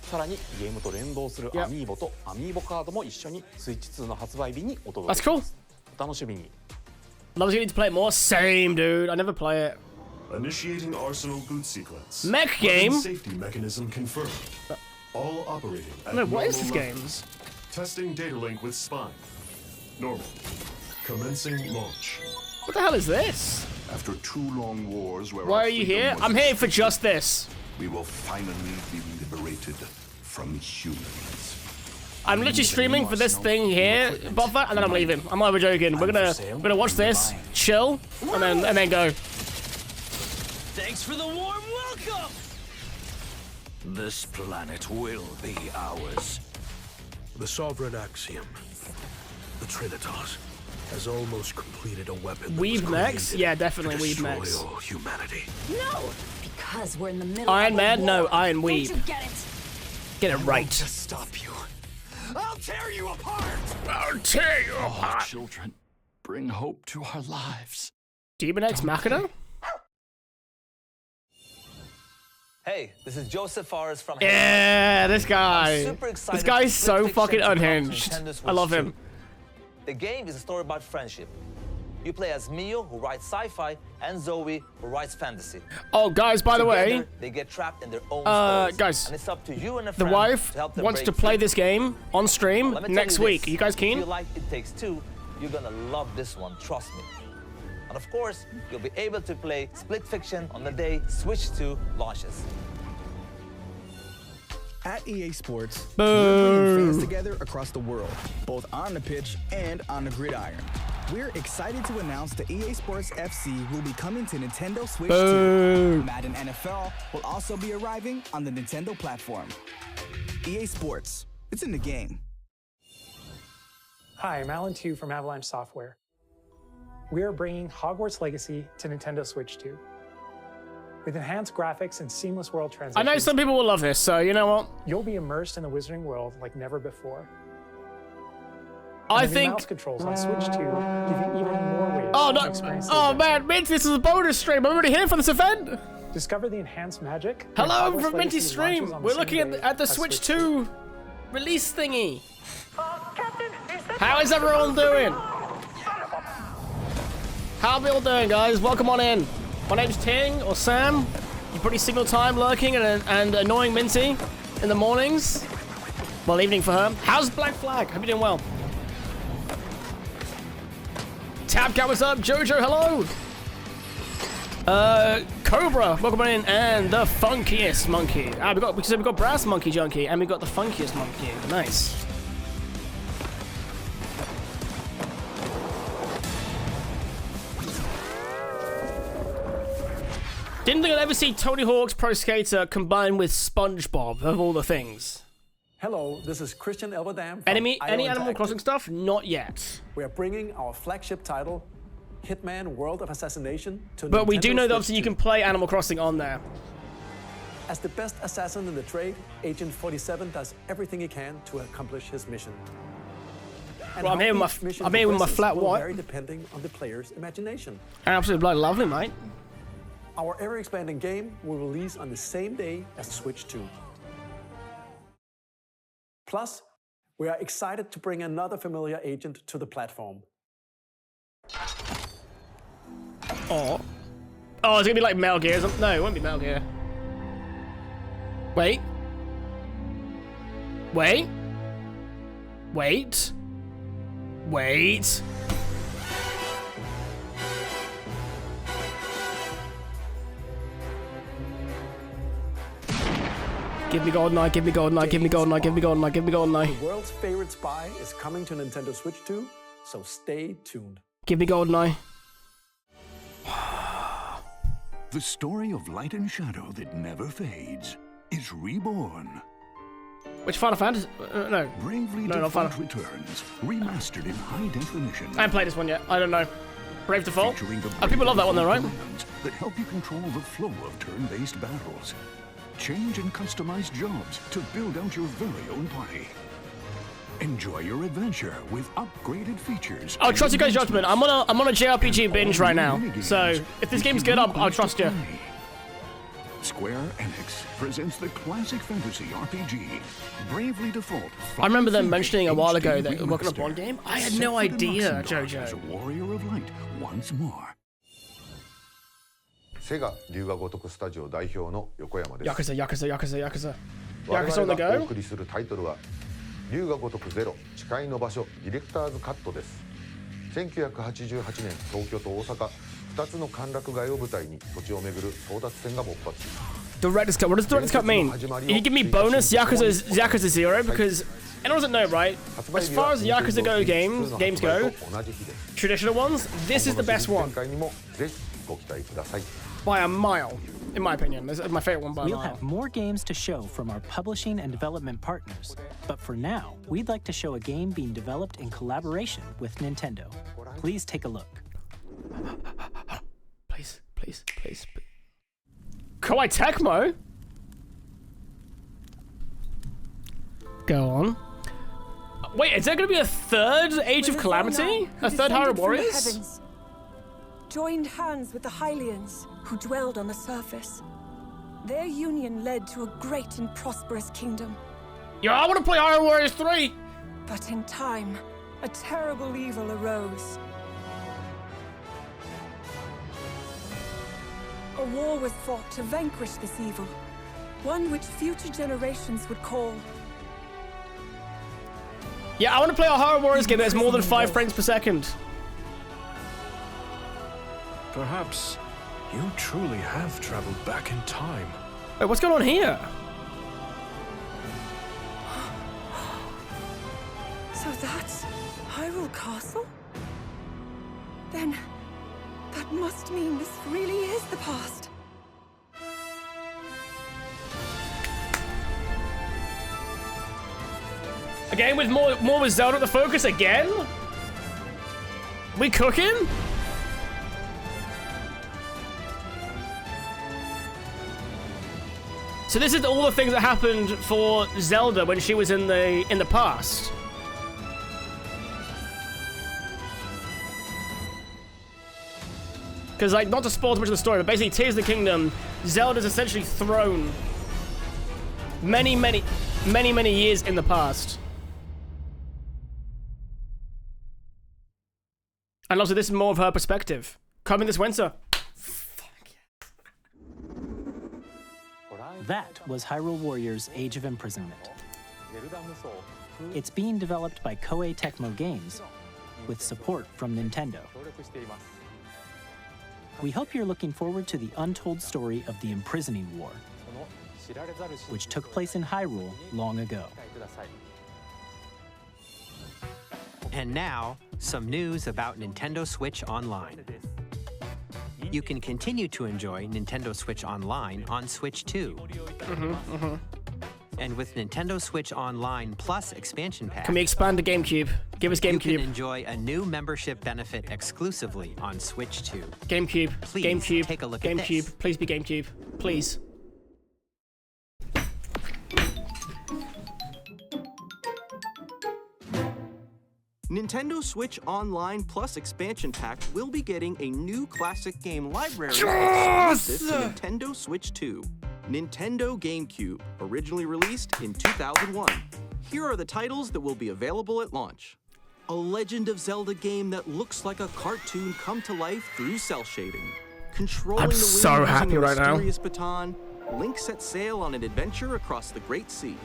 さらにゲームと連動するアミーボとアミーボカードも一緒にスイッチ2の発売日にお届けします。お楽しみに。Loves getting to play it more. Same, dude. I never play it. Initiating Arsenal boot sequence. Mech game. Safety mechanism confirmed. All operating at No, what is this normal game? levels. Testing data link with spine. Normal. Commencing launch. What the hell is this? After 2 long wars where Why are you here? I'm here for just this. We will finally be liberated from humans. I'm literally streaming for this thing here, Buffer, and then I'm leaving. I'm not even joking. We're gonna watch this, chill, and then go. Thanks for the warm welcome. This planet will be ours. The Sovereign Axiom, the Trinitas, has almost completed a weapon. Weeb next? Yeah, definitely Weeb next. Humanity. No, because because we're in the middle Iron of Man? a No, war. Iron Don't Weeb. you get it? Get it right. Just stop you. I'll tear you apart. I'll tear you apart. Children, bring hope to our lives. Demon X Machina? Hey, this is Joseph Fares from Yeah, this guy. I'm super excited This guy's for so Split fucking Fiction to come to unhinged. Nintendo Switch I love 2. him. The game is a story about friendship. You play as Mio, who writes sci-fi, and Zoe, who writes fantasy. Oh, guys, by the way, Together, they get trapped in their own stories. guys, and it's up to you and a the friend wife to help them wants break to play free. this game on stream Let me tell next you week. this, Are you guys If keen? you like It Takes Two, you're gonna love this one, trust me. And of course, you'll be able to play Split Fiction on the day Switch 2 launches. At EA Sports, Boo. we're bringing fans together across the world, both on the pitch and on the gridiron. We're excited to announce that EA Sports FC will be coming to Nintendo Switch 2. Madden NFL will also be arriving on the Nintendo platform. EA Sports, it's in the game. Hi, I'm Alan Tu from Avalanche Software. We are bringing Hogwarts Legacy to Nintendo Switch 2. With enhanced graphics and seamless world I transitions, know some people will love this, so you know what? you'll be immersed in the Wizarding world like never before. I And the new think. mouse controls on Switch 2 give you even more ways Oh to no! experience the Oh adventure. man, Minty, this is a bonus stream. I'm already here for this event. Discover the enhanced magic. when Hello Hogwarts from Minty Legacy stream. launches on the We're same looking day at the as Switch 2 release thingy. How is everyone doing? How are we all doing, guys? Welcome on in. My name's Ting or Sam. You're pretty single time lurking and annoying Minty in the mornings. Well, evening for her. How's Black Flag? Hope you're doing well. Tabcat, what's up? Jojo, hello. Cobra, welcome on in, and the funkiest monkey. We got Brass Monkey Junkie, and we got the funkiest monkey. Nice. Didn't think I'd ever see Tony Hawk's Pro Skater combined with SpongeBob of all the things. Hello, this is Christian Elverdam from Any IO Animal Interactive. Crossing stuff? Not yet. We are bringing our flagship title, Hitman World of Assassination, to But we Nintendo do know that Switch obviously you 2. can play Animal Crossing on there. As the best assassin in the trade, Agent 47 does everything he can to accomplish his mission. And Well, I'm how here with each my- mission I'm here with my progresses flat will white. vary depending on the player's imagination. Absolutely bloody lovely, mate. Our ever-expanding game will release on the same day as Switch 2. Plus, we are excited to bring another familiar agent to the platform. Oh, it's gonna be like Metal Gear. No, it won't be Metal Gear. Wait. Wait. Wait. Wait. Give me GoldenEye, give me GoldenEye, give me GoldenEye, give me GoldenEye, give me GoldenEye. The world's favorite spy is coming to Nintendo Switch 2, so stay tuned. Give me GoldenEye. The story of light and shadow that never fades is reborn. Which Final Fantasy? No. Bravely No, not Final. Default returns, remastered in high definition. I haven't played this one yet. I don't know. Brave Default? Featuring the People love that one though, right? commands that help you control the flow of turn-based battles. Change and customize jobs to build out your very own party. Enjoy your adventure with upgraded features. I'll and trust you guys' judgment. I'm on a JRPG and binge all right new now. minigames So if this that game's give good, you I'll ways to trust you. play. Square Enix presents the classic fantasy RPG, Bravely Default. I remember them 5 mentioning a while ago that HD they're working on a remaster. Bond game. I had Set no for the idea, Luxembourg as a Jojo. warrior of light once more. セガ龍が如くスタジオ代表の横山です Yakuza, Yakuza, Yakuza, Yakuza. 我 Yakuza on 々 the がお go? 送りするタイトルは龍が如くゼロ誓いの場所ディレクターズカットです1988年東京と大阪2つの歓楽街を舞台に土地を巡る争奪戦が勃発 Director's cut. What does director's cut mean? You give me bonus Yakuza 0 because anyone doesn't know, right? As far as Yakuza go games go, traditional ones, this is the best one 展開にもぜひご期待ください by a mile, in my opinion. This is my favorite one by a We'll mile. have more games to show from our publishing and development partners, but for now, we'd like to show a game being developed in collaboration with Nintendo. Please take a look. Please, please, please. Koei Tecmo? Go on. Wait, is there going to be a third Age of Calamity? A third Hyrule Warriors? Joined hands with the Hylians, who dwelled on the surface. Their union led to a great and prosperous kingdom. Yo, I want to play Hyrule Warriors 3! But in time, a terrible evil arose. A war was fought to vanquish this evil, one which future generations would call. Yeah, I want to play a Hyrule Warriors game that's more than 5 frames per second. Perhaps you truly have traveled back in time. Wait, what's going on here? So that's Hyrule Castle? Then that must mean this really is the past. Again, with more with Zelda at the focus again? We cooking? So this is all the things that happened for Zelda when she was in the past. Because, like, not to spoil too much of the story, but basically Tears of the Kingdom, Zelda's essentially thrown many years in the past. And also, this is more of her perspective. Coming this winter. That was Hyrule Warriors Age of Imprisonment. It's being developed by Koei Tecmo Games with support from Nintendo. We hope you're looking forward to the untold story of the Imprisoning War, which took place in Hyrule long ago. And now, some news about Nintendo Switch Online. You can continue to enjoy Nintendo Switch Online on Switch 2. And with Nintendo Switch Online Plus expansion pack, Can we expand the GameCube? Give us GameCube. you can enjoy a new membership benefit exclusively on Switch 2. GameCube. Please GameCube. take a look at GameCube. this. Please be GameCube. Please. Nintendo Switch Online Plus expansion pack will be getting a new classic game library exclusive to Nintendo Switch 2. Nintendo GameCube, originally released in 2001. Here are the titles that will be available at launch. A Legend of Zelda game that looks like a cartoon come to life through cell shading. Controlling I'm the wind so using happy a right now. mysterious baton, Link sets sail on an adventure across the Great Sea.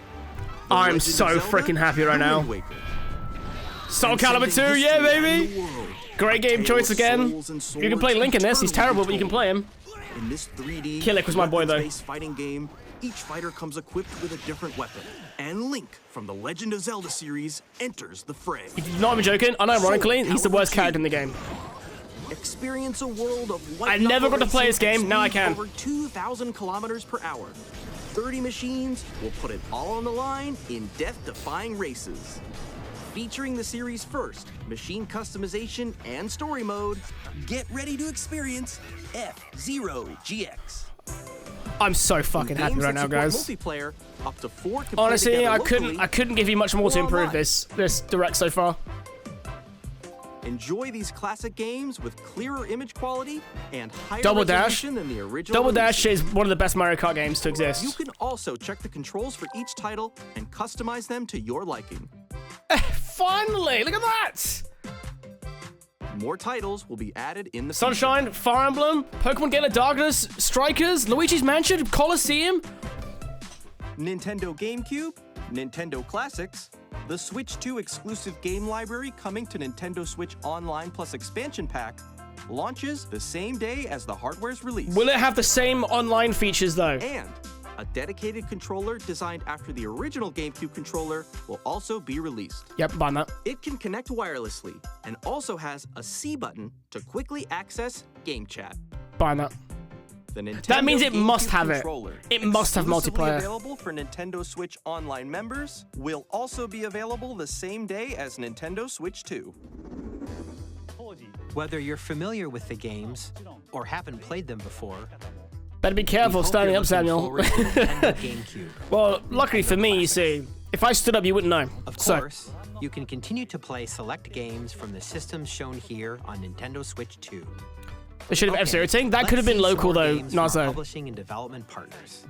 The I'm Legend so of Zelda, freaking happy right The now. Wind Waker. Soul Calibur 2, yeah, baby! Great game choice again. You can play Link in this. He's terrible, but you can play him. In this 3D Killick was my boy, though. weapons-based fighting game, each fighter comes equipped with a different weapon, and Link from the Legend of Zelda series enters the fray. Not even joking. Unironically, he's the worst character in the game. Experience a world of white I never got to play this racing game. Now I at speeds can. Over 2,000 kilometers per hour. 30 machines will put it all on the line in death-defying races. Featuring the series' first machine customization and story mode, get ready to experience F-Zero GX. I'm so fucking happy Games right that now, support guys. Multiplayer, up to 4 can play Honestly, together I locally couldn't give you much more to or improve online. this direct so far. Enjoy these classic games with clearer image quality and higher Double Dash. resolution than the original Double releases. Dash is one of the best Mario Kart games to You exist. can also check the controls for each title and customize them to your liking. Finally, look at that! More titles will be added in the Sunshine, Fire Emblem, Pokemon Gate of Darkness, Strikers, Luigi's Mansion, Colosseum. Nintendo GameCube, Nintendo Classics, the Switch 2 exclusive game library coming to Nintendo Switch Online Plus expansion pack, launches the same day as the hardware's release. Will it have the same online features though? And a dedicated controller designed after the original GameCube controller will also be released. Yep, buying that. It can connect wirelessly and also has a C button to quickly access game chat. Buying that. The Nintendo That means it GameCube must have it. controller, It must have exclusively multiplayer. Available for Nintendo Switch Online members, will also be available the same day as Nintendo Switch 2. Whether you're familiar with the games or haven't played them before, Better be careful standing up, Samuel. Well, luckily for me, you see, if I stood up, you wouldn't know. Of course, you can continue to play select games from the systems shown here on Nintendo Switch 2. They should have F-Zero thing. That could have been local though, Nazo. Publishing and development partners.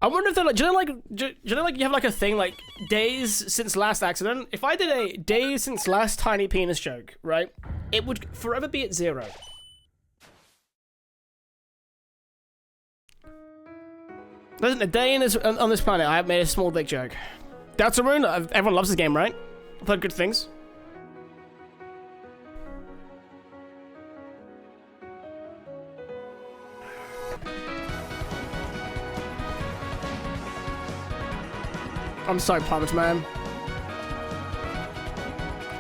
I wonder if they're like, do you know like you have like a thing like days since last accident? If I did a days since last tiny penis joke, right? It would forever be at 0. Listen, a day in this, on this planet, I have made a small dick joke. Deltarune, everyone loves this game, right? I've heard good things. I'm so pumped, man.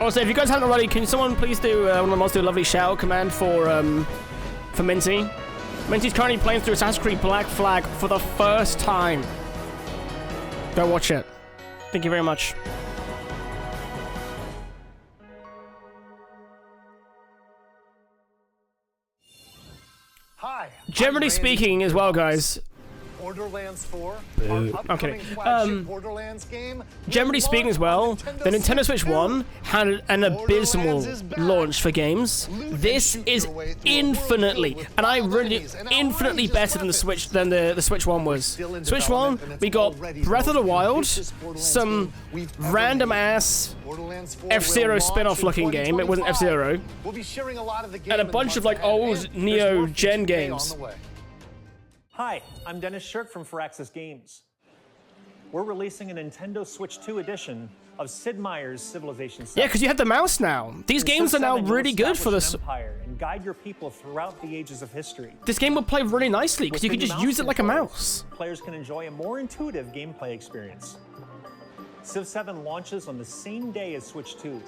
Also, if you guys haven't already, can someone please do one of the mods do a lovely shout command for Minty? Minty's currently playing through Assassin's Creed Black Flag for the first time. Go watch it. Thank you very much. Hi. Generally speaking as well, guys. Borderlands 4. Okay. Borderlands game. Generally speaking as well, the Nintendo Switch 1 had an abysmal launch for games. This is infinitely, and I really infinitely better than the Switch the Switch 1 was. Switch 1, we got Breath of the Wild, some random ass F-Zero spin-off looking game. It wasn't F-Zero, and a bunch of like old Neo Gen games. Hi, I'm Dennis Shirk from Firaxis Games. We're releasing a Nintendo Switch 2 edition of Sid Meier's Civilization 7. Yeah, because you have the mouse now. These games are now really good for this. Empire and guide your people throughout the ages of history. This game will play really nicely because you can just use it like a mouse. Players can enjoy a more intuitive gameplay experience. Civ 7 launches on the same day as Switch 2.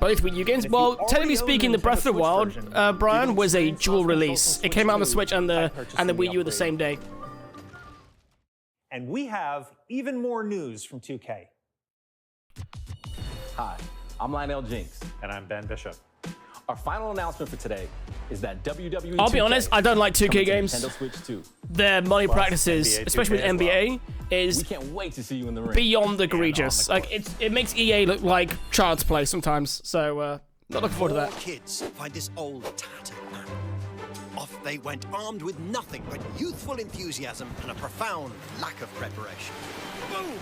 Both Wii U games? Well, technically speaking, the Breath of the Wild, Brian, was a dual release. It came out on the Switch and the Wii U the same day. And we have even more news from 2K. Hi, I'm Lionel Jinx. And I'm Ben Bishop. Our final announcement for today is that WWE I'll be honest, I don't like 2K games. Nintendo Switch 2. Their money practices, especially with NBA, is we can't wait to see you in the ring. Beyond egregious. Like it makes EA look like child's play sometimes. So not looking forward to that. Kids find this old tattered man. Off they went armed with nothing but youthful enthusiasm and a profound lack of preparation. Boom!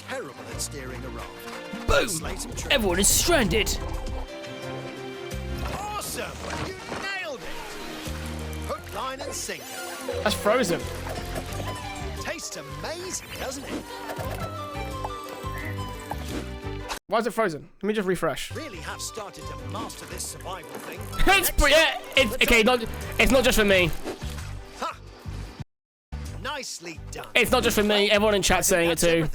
Terrible at steering a raft. Boom! Everyone is stranded. Awesome! You nailed it! Hook, line, and sinker. That's Frozen. Tastes amazing, doesn't it? Why is it frozen? Let me just refresh. Really have started to master this survival thing. It's not just for me. Ha! Nicely done. It's not just for me. Everyone in chat saying it too.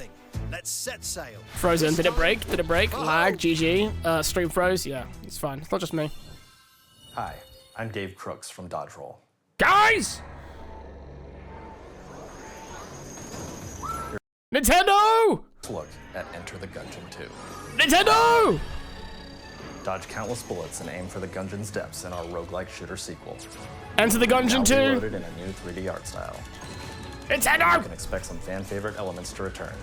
Let's set sail. Frozen. Did it break? Did it break? Lag. GG. Stream froze. Yeah, it's fine. It's not just me. Hi, I'm Dave Crooks from Dodge Roll. Guys! Nintendo! Look at Enter the Gungeon 2. Nintendo! Dodge countless bullets and aim for the Gungeon's depths in our roguelike shooter sequel. Enter the Gungeon 2. Reloaded in a new 3D art style. Nintendo! You can expect some fan favorite elements to return.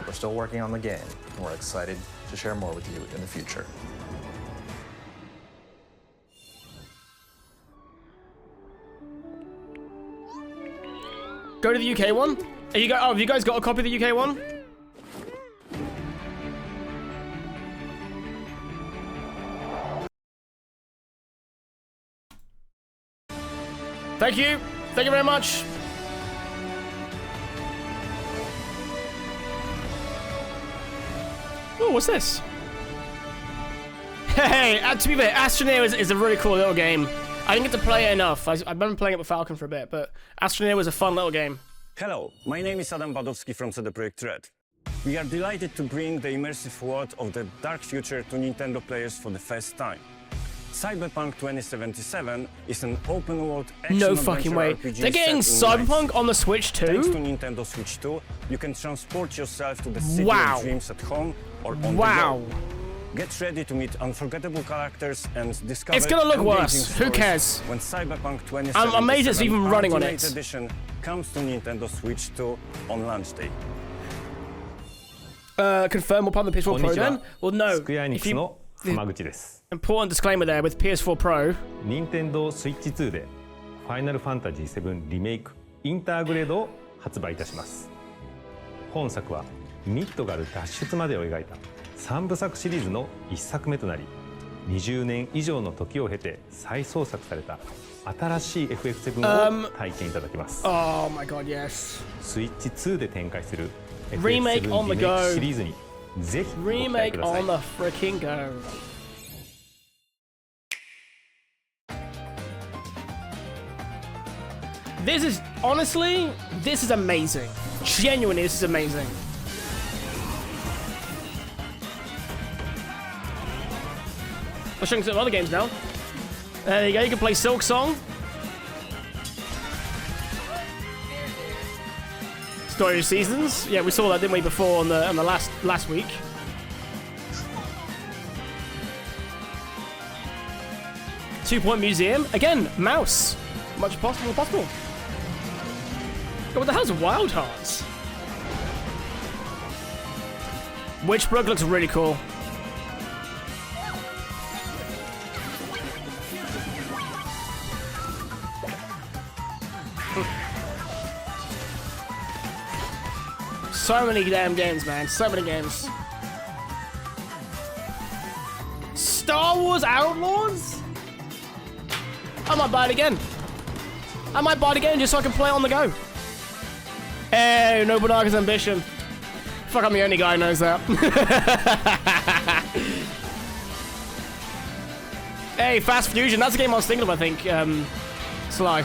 We're still working on the game, and we're excited to share more with you in the future. Go to the UK one. Have you guys got a copy of the UK one? Thank you. Thank you very much. Oh, what's this? Hey, to be fair, Astroneer is a really cool little game. I didn't get to play it enough. I've been playing it with Falcon for a bit, but Astroneer was a fun little game. Hello, my name is Adam Badowski from CD Projekt Red. We are delighted to bring the immersive world of the dark future to Nintendo players for the first time. Cyberpunk 2077 is an open-world action No fucking way. RPG They're getting Cyberpunk on the Switch too? Thanks to Nintendo Switch 2, you can transport yourself to the city of dreams at home or on the go. Get ready to meet unforgettable characters and discover. It's gonna look engaging worse. Who stories cares? When Cyberpunk 2077 I'm amazed it's even running on Ultimate it. Edition comes to Nintendo Switch 2 on launch day. Confirm we'll put on the PS4 Pro then? Well, no. スクエアエニックスの浜口です。 Important disclaimer there with PS4 Pro. Nintendo Switch 2でファイナルファンタジー7リメイクインターグレードを発売いたします。本作はミッドガル脱出までを描いた3部作シリーズの1作目となり、20年以上の時を経て再創作された新しい FF7 を体験いただけます。Oh my god, yes. Switch 2で展開する Remake on the go. シリーズにぜひご期待く Remake ださい。 on the freaking go. This is, honestly, this is amazing. Genuinely, this is amazing. We're showing some other games now. There you go, you can play Silk Song. Story of Seasons. Yeah, we saw that, didn't we, before on the last week. Two-Point Museum. Again, mouse. Much possible. God, what the hell's Wild Hearts? Witchbrook looks really cool. So many damn games, man. So many games. Star Wars Outlaws? I might buy it again. I might buy it again just so I can play it on the go. Hey, Nobunaga's Ambition. Fuck, I'm the only guy who knows that. Hey, Fast Fusion. That's the game I was thinking of, I think. Sly.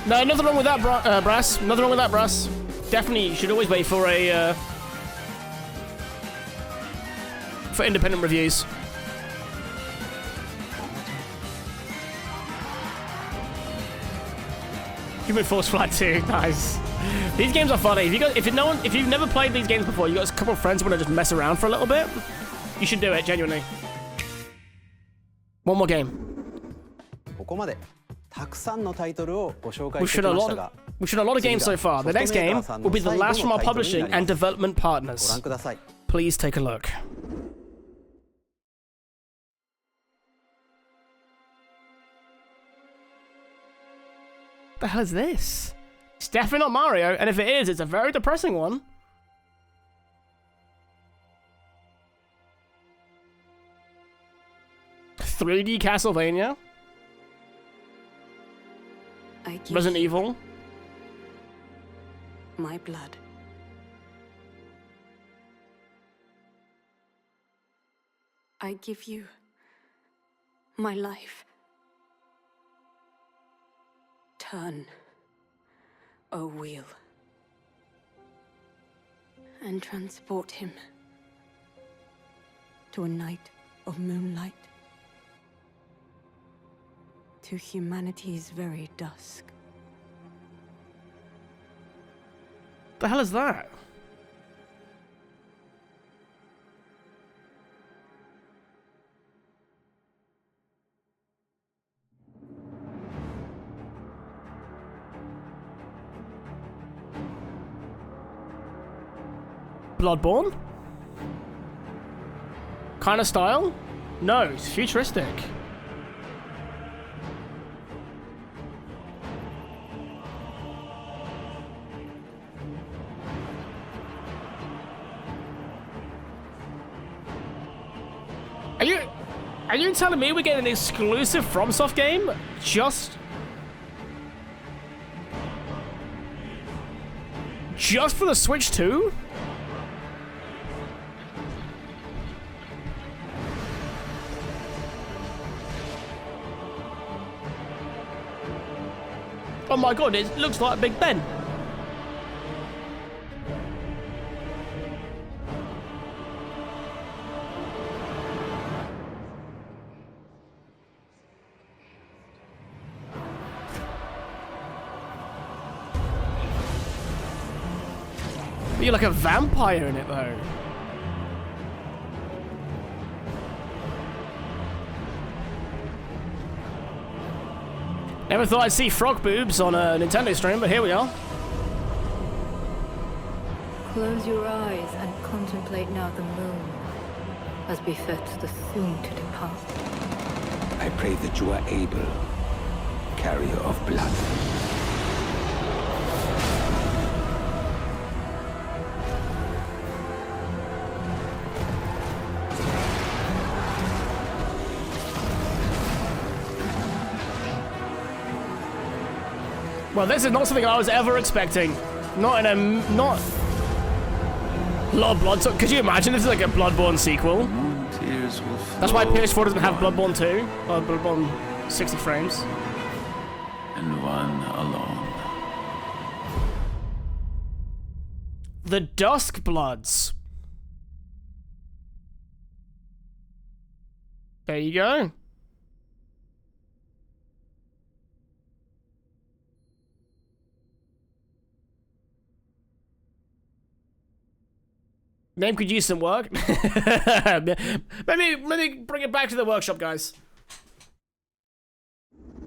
No, nothing wrong with that, Brass. Nothing wrong with that, Brass. Definitely, you should always wait for a for independent reviews. Human Force Flight 2, nice. These games are funny. If you've never played these games before, you got a couple of friends who want to just mess around for a little bit, you should do it genuinely. One more game. ここまでたくさんのタイトルをご紹介 We've してき shown ましたが、 a lot of games so far. The next game will be the last from our publishing and development ご partners. 覧ください。 Please take a look. The hell is this? It's definitely not Mario, and if it is, it's a very depressing one. ...3D Castlevania. I give Resident you Evil. my blood. I give you my life. Turn, O wheel, and transport him to a night of moonlight, to humanity's very dusk. The hell is that? Bloodborne? Kind of style? No, it's futuristic. Are you telling me we're getting an exclusive FromSoft game? Just for the Switch 2? Oh my god, it looks like Big Ben. You're like a vampire in it, though. Never thought I'd see frog boobs on a Nintendo stream, but here we are. Close your eyes and contemplate now the moon, as befits the soon-to-depart. I pray that you are able, carrier of blood. Well, this is not something I was ever expecting. Not in a... not... Blood. So, could you imagine this is like a Bloodborne sequel? That's why PS4 doesn't have Bloodborne 2. Or Bloodborne 60 frames. And one alone. The Duskbloods. There you go. Name could use some work. maybe bring it back to the workshop, guys.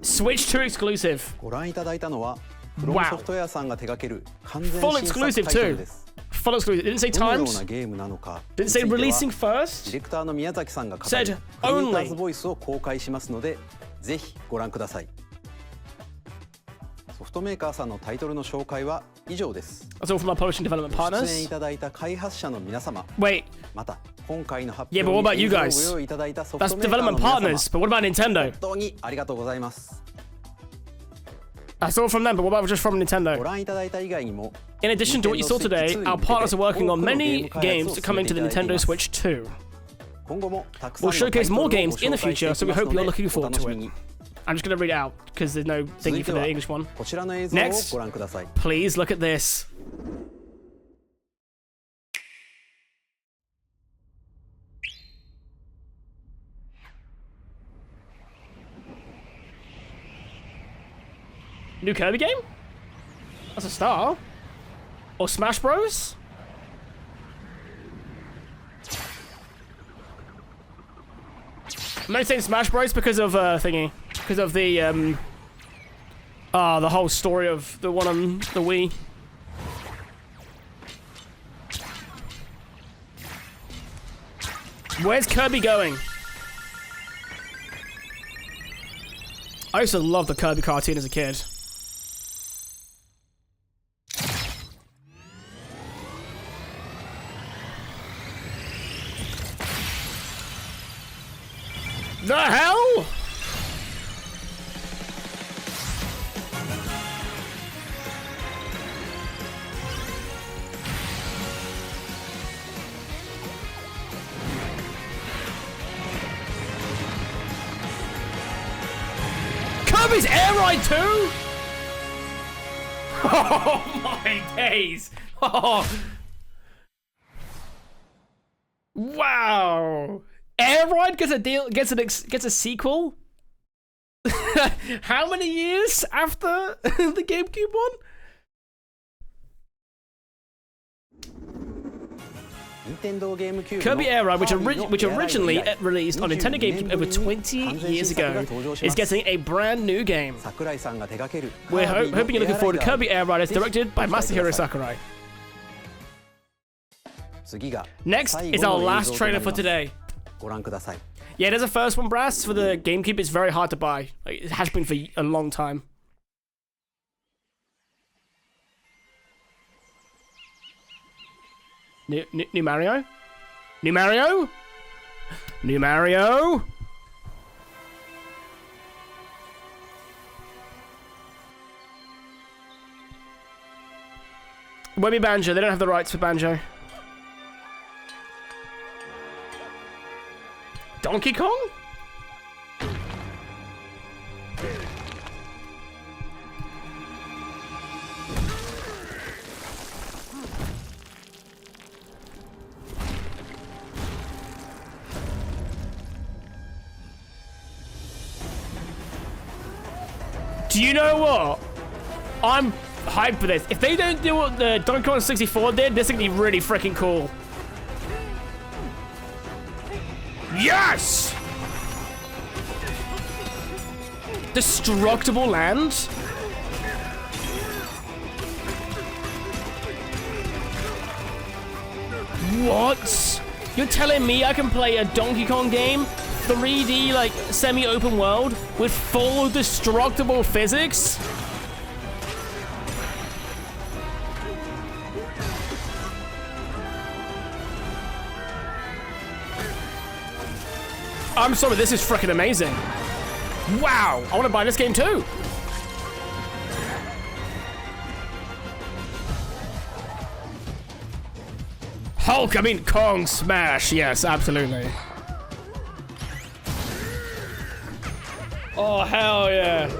Switch 2 exclusive. ご覧いただいたのは From Wow. Software さんが手掛ける完全 Full 新作 exclusive タイトル too. です Full exclusive. It didn't say どのよう times. なゲームなのか Didn't say については releasing first. ディレクターの宮崎さんが語り Said クリエイタ only. ーズボイスを公開しますのでぜひご覧くださいソフトメーカーさんのタイトルの紹介は以上です That's all from our publishing development ご出演 partners. いただいた開発者の皆様 Wait. また今回の発 Yeah, 表 but what about に you 映像を guys? ご用意いただいたソフ That's トメーカーの development 皆様 partners. But what about Nintendo? 本当にありがとうございます That's all from them, but what about just from Nintendo? ご覧いただいた以外にも In addition to what you saw today, our partners are working on many games coming to the Nintendo Switch 2. 今後もたくさん We'll のタイト showcase ルを more ご games in 紹 the 介してい future, き so we ます hope の you're で looking お forward 楽 to し it. みに I'm just gonna read it out because there's no 続 thingy いて for は the English one. こちらの映像を Next. ご覧ください Please look at this. New Kirby game? That's a star. Or Smash Bros? I'm only saying Smash Bros because of thingy. Because of the the whole story of the one on the Wii. Where's Kirby going? I used to love the Kirby cartoon as a kid. The hell? Kirby's Air Ride 2? Oh my days! Oh. Wow! Air Ride gets a deal, gets a sequel. How many years after the GameCube one? Kirby Air Ride, which originally released on Nintendo GameCube over 20 years ago, is getting a brand new game. We're hoping you're looking forward to Kirby Air Ride, as directed by Masahiro Sakurai. Next is our last trailer for today. Yeah, there's a first one, Brass, for the GameCube. It's very hard to buy. It has been for a long time. New Mario? New Mario? New Mario? Won't be Banjo. They don't have the rights for Banjo. Donkey Kong? Do you know what? hyped for this. If they don't do what the Donkey Kong 64 did, this is gonna be really freaking cool. Yes! Destructible land? What? You're telling me I can play a Donkey Kong game, 3D, like, semi-open world, with full destructible physics? I'm sorry, this is freaking amazing. Wow, I want to buy this game too. Hulk, I mean Kong Smash. Yes, absolutely. Oh, hell yeah.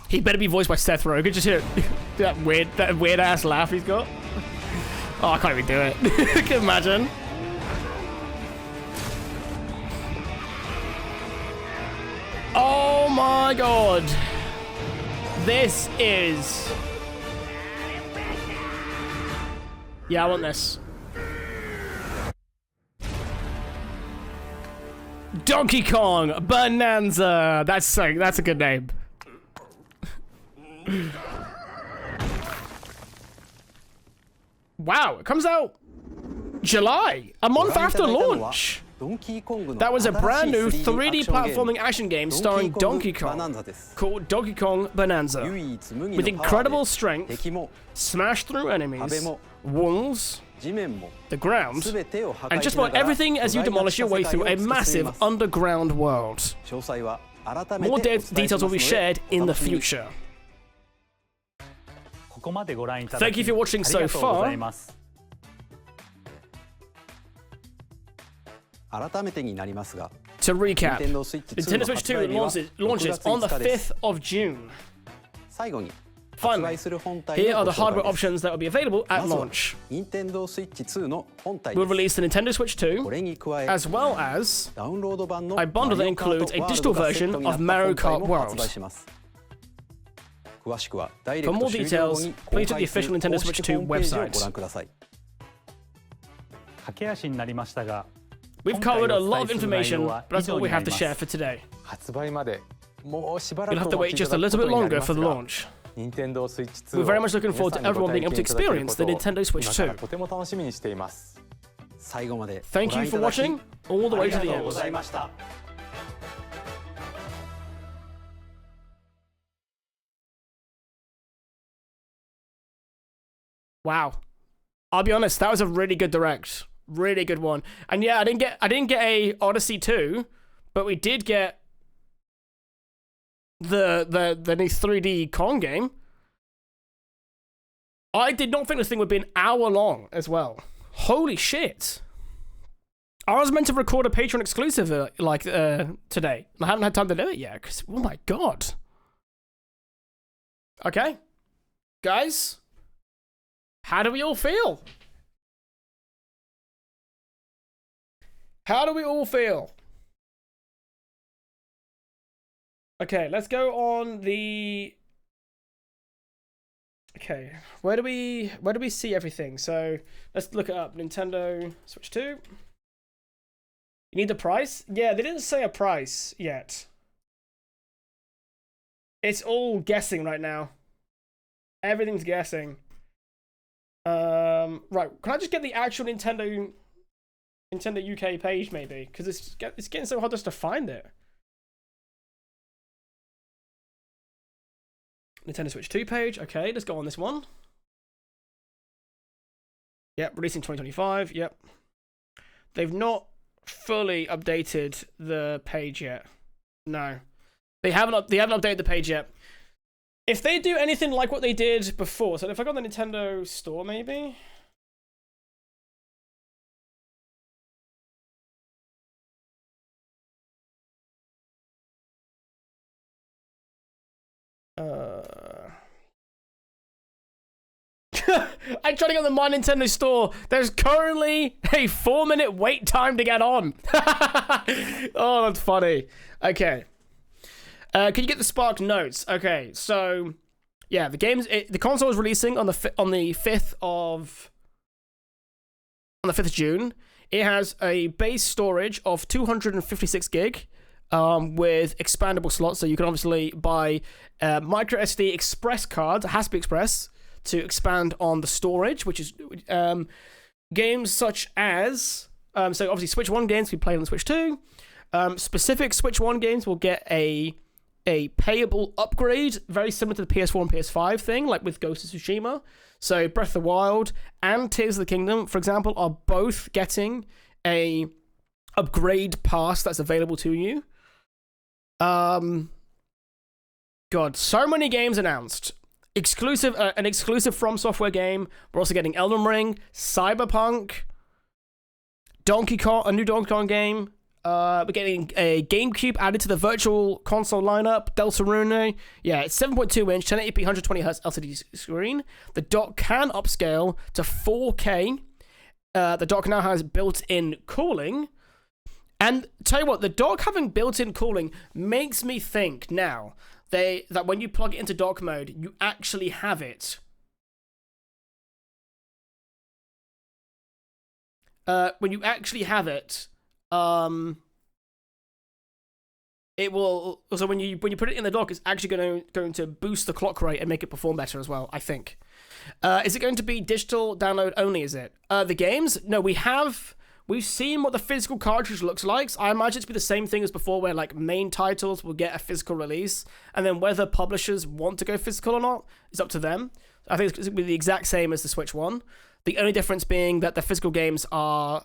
He better be voiced by Seth Rogen. Just hear that weird ass laugh he's got. Oh, I can't even do it. Can you imagine? Oh my god. This is... Yeah, I want this. Donkey Kong Bonanza. That's a good name. Wow, it comes out July, a month after launch. That was a brand new 3D platforming action game starring Donkey Kong called Donkey Kong Bonanza. With incredible strength, smash through enemies, walls, the ground, and just about everything as you demolish your way through a massive underground world. More details will be shared in the future. Thank you for watching so far. To recap, Nintendo Switch 2 launches on the 5th of June. Finally, here are the hardware options that will be available at launch. We'll release the Nintendo Switch 2, as well as a bundle that includes a digital version of Mario Kart World. For more details, please check the official Nintendo Switch 2 website. We've covered a lot of information, but that's all we have to share for today. You'll have to wait just a little bit longer for the launch. We're very much looking forward to everyone being able to experience the Nintendo Switch 2. Thank you for watching all the way to the end. Wow. I'll be honest, that was a really good direct. Really good one. And yeah, I didn't get a Odyssey 2, but we did get the new 3D Kong game. I did not think this thing would be an hour long as well. Holy shit. I was meant to record a Patreon exclusive today. I haven't had time to do it yet, because, oh my god. Okay. Guys, how do we all feel? How do we all feel? Okay, let's go on the... Okay, where do we see everything? So, let's look it up. Nintendo Switch 2. You need the price? Yeah, they didn't say a price yet. It's all guessing right now. Everything's guessing. Right, can I just get the actual Nintendo UK page maybe? Because it's getting so hard just to find it. Nintendo Switch 2 page. Okay, let's go on this one. Yep, releasing 2025. Yep. They've not fully updated the page yet. No. They haven't updated the page yet. If they do anything like what they did before, so if I go on the Nintendo store maybe. I tried to get on the My Nintendo store. There's currently a 4-minute wait time to get on. Oh, that's funny. Okay. Can you get the Spark Notes? Okay, so yeah, the console is releasing on the 5th of June. It has a base storage of 256 gig. With expandable slots, so you can obviously buy micro SD express cards. It has to be express to expand on the storage, which is games such as so obviously Switch 1 games can be played on the Switch 2. Specific Switch 1 games will get a payable upgrade, very similar to the PS4 and PS5 thing, like with Ghost of Tsushima. So Breath of the Wild and Tears of the Kingdom, for example, are both getting a upgrade pass that's available to you. God, so many games announced. An exclusive From Software game. We're also getting Elden Ring, Cyberpunk, Donkey Kong, a new Donkey Kong game. We're getting a GameCube added to the Virtual Console lineup. Deltarune. Yeah, it's 7.2 inch, 1080p, 120Hz LCD screen. The dock can upscale to 4K. The dock now has built-in cooling. And tell you what, the dock having built-in cooling makes me think now that when you plug it into dock mode, you actually have it. When you actually have it, it will. Also, when you put it in the dock, it's actually going to boost the clock rate and make it perform better as well, I think. Is it going to be digital download only? Is it the games? No, We've seen what the physical cartridge looks like. So I imagine it's be the same thing as before, where like main titles will get a physical release, and then whether publishers want to go physical or not is up to them. I think it's going to be the exact same as the Switch 1. The only difference being that the physical games are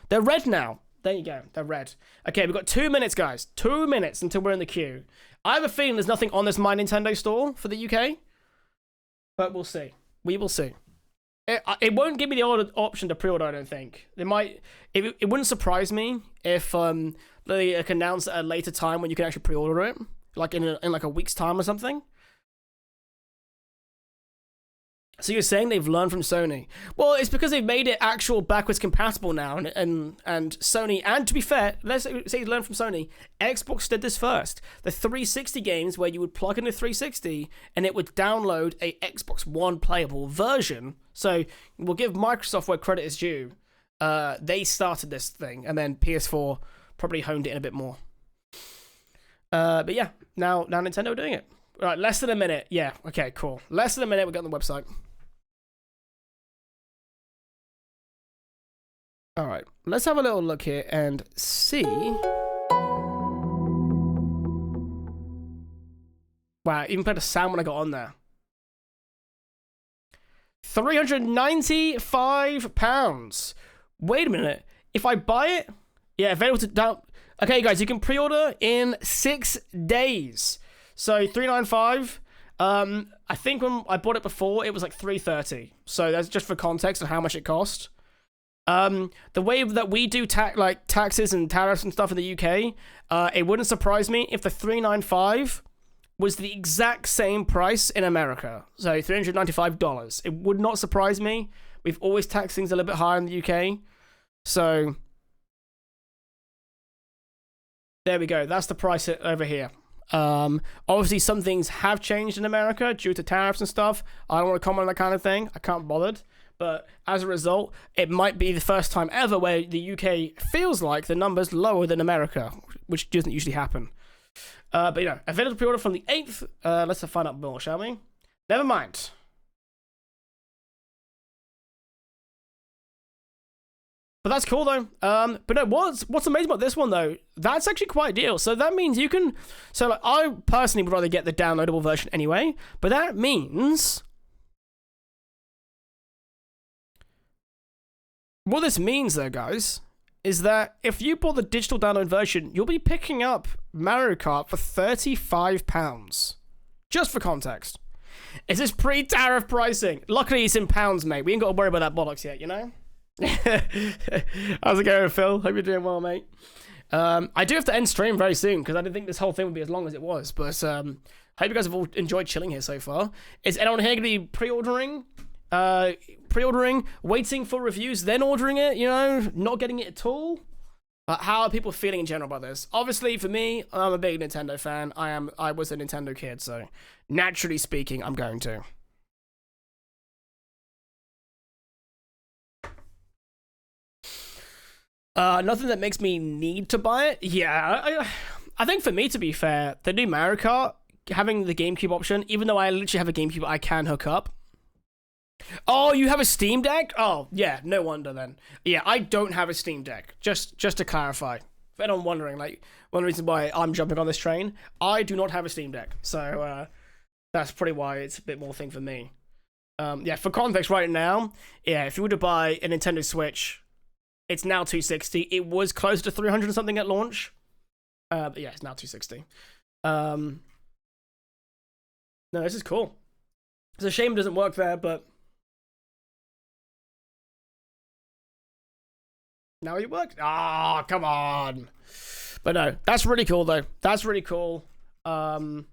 they're red now. There you go, they're red. Okay, we've got 2 minutes, guys. 2 minutes until we're in the queue. I have a feeling there's nothing on this My Nintendo store for the UK, but we'll see. We will see. It won't give me the option to pre-order, I don't think. It wouldn't surprise me if they can announce at a later time when you can actually pre-order it, like in like a week's time or something. So you're saying they've learned from Sony? Well, it's because they've made it actual backwards compatible now, and Sony, and to be fair, let's say learn from Sony, Xbox did this first. The 360 games where you would plug in a 360 and it would download a Xbox One playable version. So we'll give Microsoft where credit is due. They started this thing, and then PS4 probably honed it in a bit more. But yeah, now Nintendo are doing it. All right, less than a minute. Yeah, okay, cool. Less than a minute, we got on the website. All right, let's have a little look here and see. Wow, even played a sound when I got on there. £395. Wait a minute. If I buy it, yeah, available to down. Okay, guys, you can pre-order in 6 days. So $395. I think when I bought it before, it was like $330. So that's just for context of how much it cost. The way that we do taxes and tariffs and stuff in the UK, it wouldn't surprise me if the $395 was the exact same price in America. So $395. It would not surprise me. We've always taxed things a little bit higher in the UK. So there we go. That's the price over here. Obviously some things have changed in America due to tariffs and stuff. I don't want to comment on that kind of thing. I can't be bothered. But as a result, it might be the first time ever where the UK feels like the number's lower than America, which doesn't usually happen. But you know, available pre-order from the 8th. Let's find out more, shall we? Never mind. But that's cool though. But no, what's amazing about this one though? That's actually quite a deal. So that means you can. So like, I personally would rather get the downloadable version anyway. But that means. What this means though, guys, is that if you bought the digital download version, you'll be picking up Mario Kart for £35. Just for context. Is this pre-tariff pricing? Luckily it's in pounds, mate. We ain't got to worry about that bollocks yet, you know? How's it going, Phil? Hope you're doing well, mate. I do have to end stream very soon because I didn't think this whole thing would be as long as it was. But hope you guys have all enjoyed chilling here so far. Is anyone here going to be pre-ordering? Waiting for reviews, then ordering it, you know, not getting it at all. How are people feeling in general about this? Obviously, for me, I'm a big Nintendo fan. I was a Nintendo kid, so naturally speaking, I'm going to. Nothing that makes me need to buy it. Yeah, I think for me, to be fair, the new Mario Kart, having the GameCube option, even though I literally have a GameCube I can hook up. Oh, you have a Steam Deck? Oh, yeah, no wonder then. Yeah, I don't have a Steam Deck. Just to clarify. For anyone wondering, like, one reason why I'm jumping on this train, I do not have a Steam Deck. So, that's probably why it's a bit more thing for me. Yeah, for context right now, yeah, if you were to buy a Nintendo Switch, it's now $260. It was close to $300 and something at launch. But yeah, it's now $260. No, this is cool. It's a shame it doesn't work there, but now it works. Ah, come on. But no, that's really cool though. That's really cool. I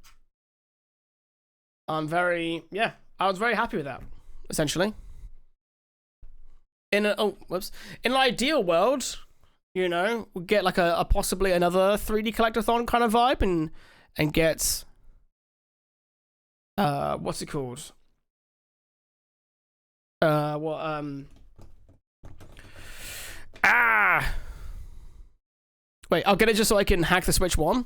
was very happy with that, essentially. In an ideal world, you know, we'll get like a possibly another 3D collectathon kind of vibe and get what's it called? Wait, I'll get it just so I can hack the Switch 1.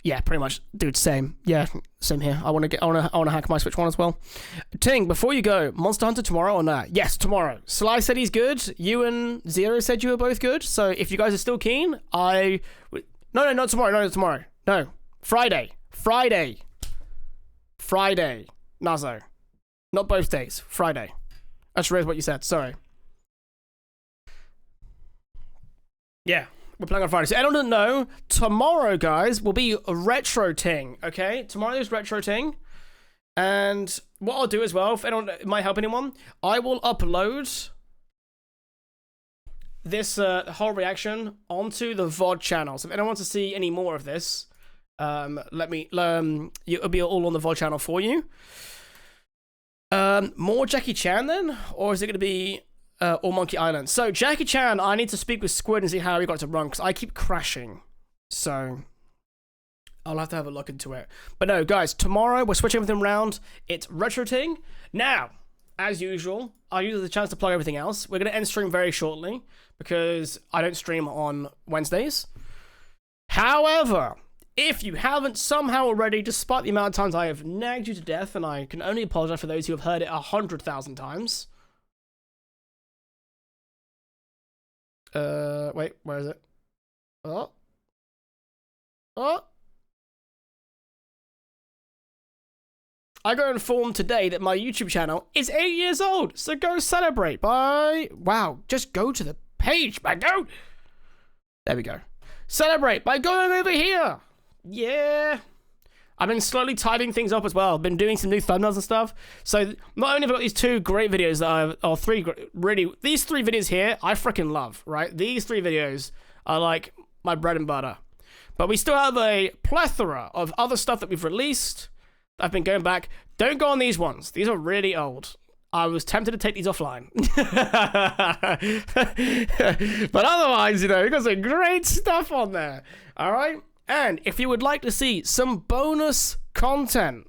Yeah, pretty much, dude. Same. Yeah, same here. I want to hack my Switch 1 as well. Ting, before you go, Monster Hunter tomorrow or not? Yes, tomorrow. Sly said he's good. You and Zero said you were both good. So if you guys are still keen, no, not tomorrow. No, tomorrow. No, Friday. Nazo. Not both days. Friday. I just read what you said. Sorry. Yeah. We're playing on Friday. So anyone doesn't know, tomorrow, guys, will be a Retro Ting, okay? Tomorrow is Retro Ting. And what I'll do as well, if anyone, it might help anyone, I will upload this whole reaction onto the VOD channel. So if anyone wants to see any more of this, it'll be all on the VOD channel for you. More Jackie Chan then? Or is it going to be... or Monkey Island. So, Jackie Chan, I need to speak with Squid and see how he got to run, because I keep crashing. So, I'll have to have a look into it. But no, guys, tomorrow, we're switching everything around. It's Retro Ting. Now, as usual, I'll use the chance to plug everything else. We're going to end stream very shortly, because I don't stream on Wednesdays. However, if you haven't somehow already, despite the amount of times I have nagged you to death, and I can only apologize for those who have heard it 100,000 times... wait, where is it? Oh. I got informed today that my YouTube channel is 8 years old, so go celebrate by... Wow, just go to the page, man, go! There we go. Celebrate by going over here! Yeah! I've been slowly tidying things up as well. I've been doing some new thumbnails and stuff. So not only have I got these two great videos that these three videos here, I freaking love, right? These three videos are like my bread and butter. But we still have a plethora of other stuff that we've released. I've been going back. Don't go on these ones. These are really old. I was tempted to take these offline. But otherwise, you know, we've got some great stuff on there. All right? And if you would like to see some bonus content,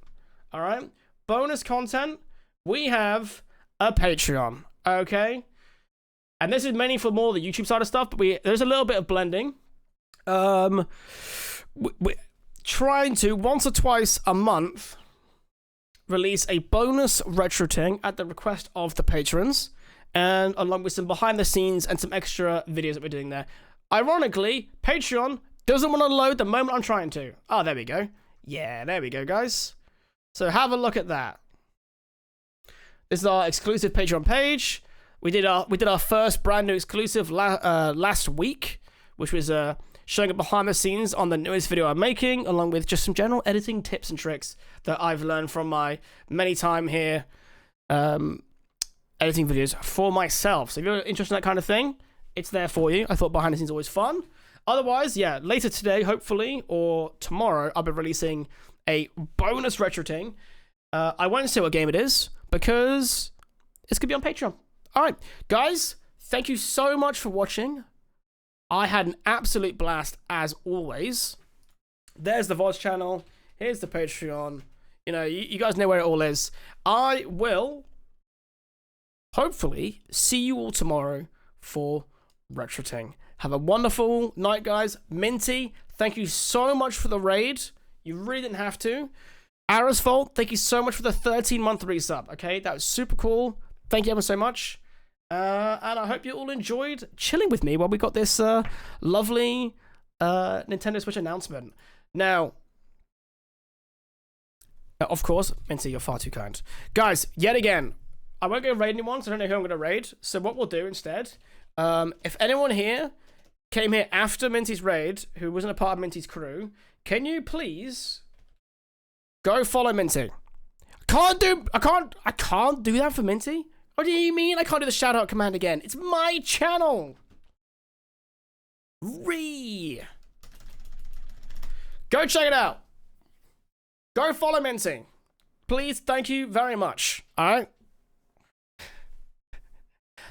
all right? Bonus content, we have a Patreon, okay? And this is mainly for more the YouTube side of stuff, but there's a little bit of blending. We're trying to, once or twice a month, release a bonus Retro Ting at the request of the patrons, and along with some behind the scenes and some extra videos that we're doing there. Ironically, Patreon doesn't want to load the moment I'm trying to. Oh, there we go. Yeah, there we go, guys. So have a look at that. This is our exclusive Patreon page. We did our first brand new exclusive last week, which was showing it behind the scenes on the newest video I'm making, along with just some general editing tips and tricks that I've learned from my many time here editing videos for myself. So if you're interested in that kind of thing, it's there for you. I thought behind the scenes is always fun. Otherwise, yeah, later today, hopefully, or tomorrow, I'll be releasing a bonus Retro Ting. I won't say what game it is, because it's going to be on Patreon. All right, guys, thank you so much for watching. I had an absolute blast as always. There's the VODs channel. Here's the Patreon. You know, you guys know where it all is. I will hopefully see you all tomorrow for Retroting. Have a wonderful night, guys. Minty, thank you so much for the raid. You really didn't have to. Aerosfault, thank you so much for the 13-month resub. Okay, that was super cool. Thank you ever so much. And I hope you all enjoyed chilling with me while we got this lovely Nintendo Switch announcement. Now, of course, Minty, you're far too kind. Guys, yet again, I won't go raid anyone, so I don't know who I'm going to raid. So what we'll do instead, if anyone here came here after Minty's raid, who wasn't a part of Minty's crew, can you please go follow Minty? I can't do that for Minty. What do you mean I can't do the shout out command again? It's my channel. Go check it out. Go follow Minty. Please, thank you very much. Alright?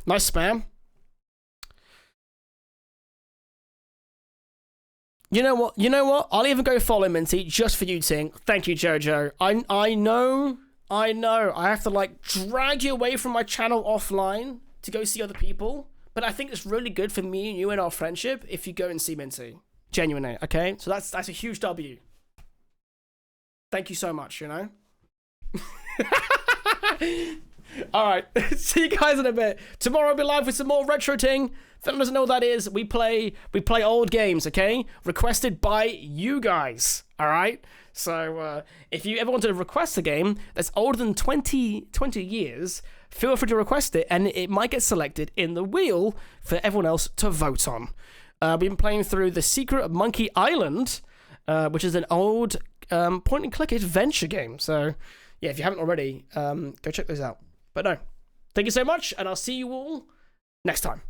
Nice spam. You know what? I'll even go follow Minty just for you, Ting. Thank you, Jojo. I know. I have to, like, drag you away from my channel offline to go see other people. But I think it's really good for me and you and our friendship if you go and see Minty. Genuinely, okay? So that's a huge W. Thank you so much, you know? Alright, see you guys in a bit. Tomorrow I'll be live with some more Retroting. If anyone doesn't know what that is, we play old games, okay? Requested by you guys, alright? So, if you ever wanted to request a game that's older than 20 years, feel free to request it, and it might get selected in the wheel for everyone else to vote on. We've been playing through The Secret of Monkey Island, which is an old point-and-click adventure game. So, yeah, if you haven't already, go check those out. But no, thank you so much, and I'll see you all next time.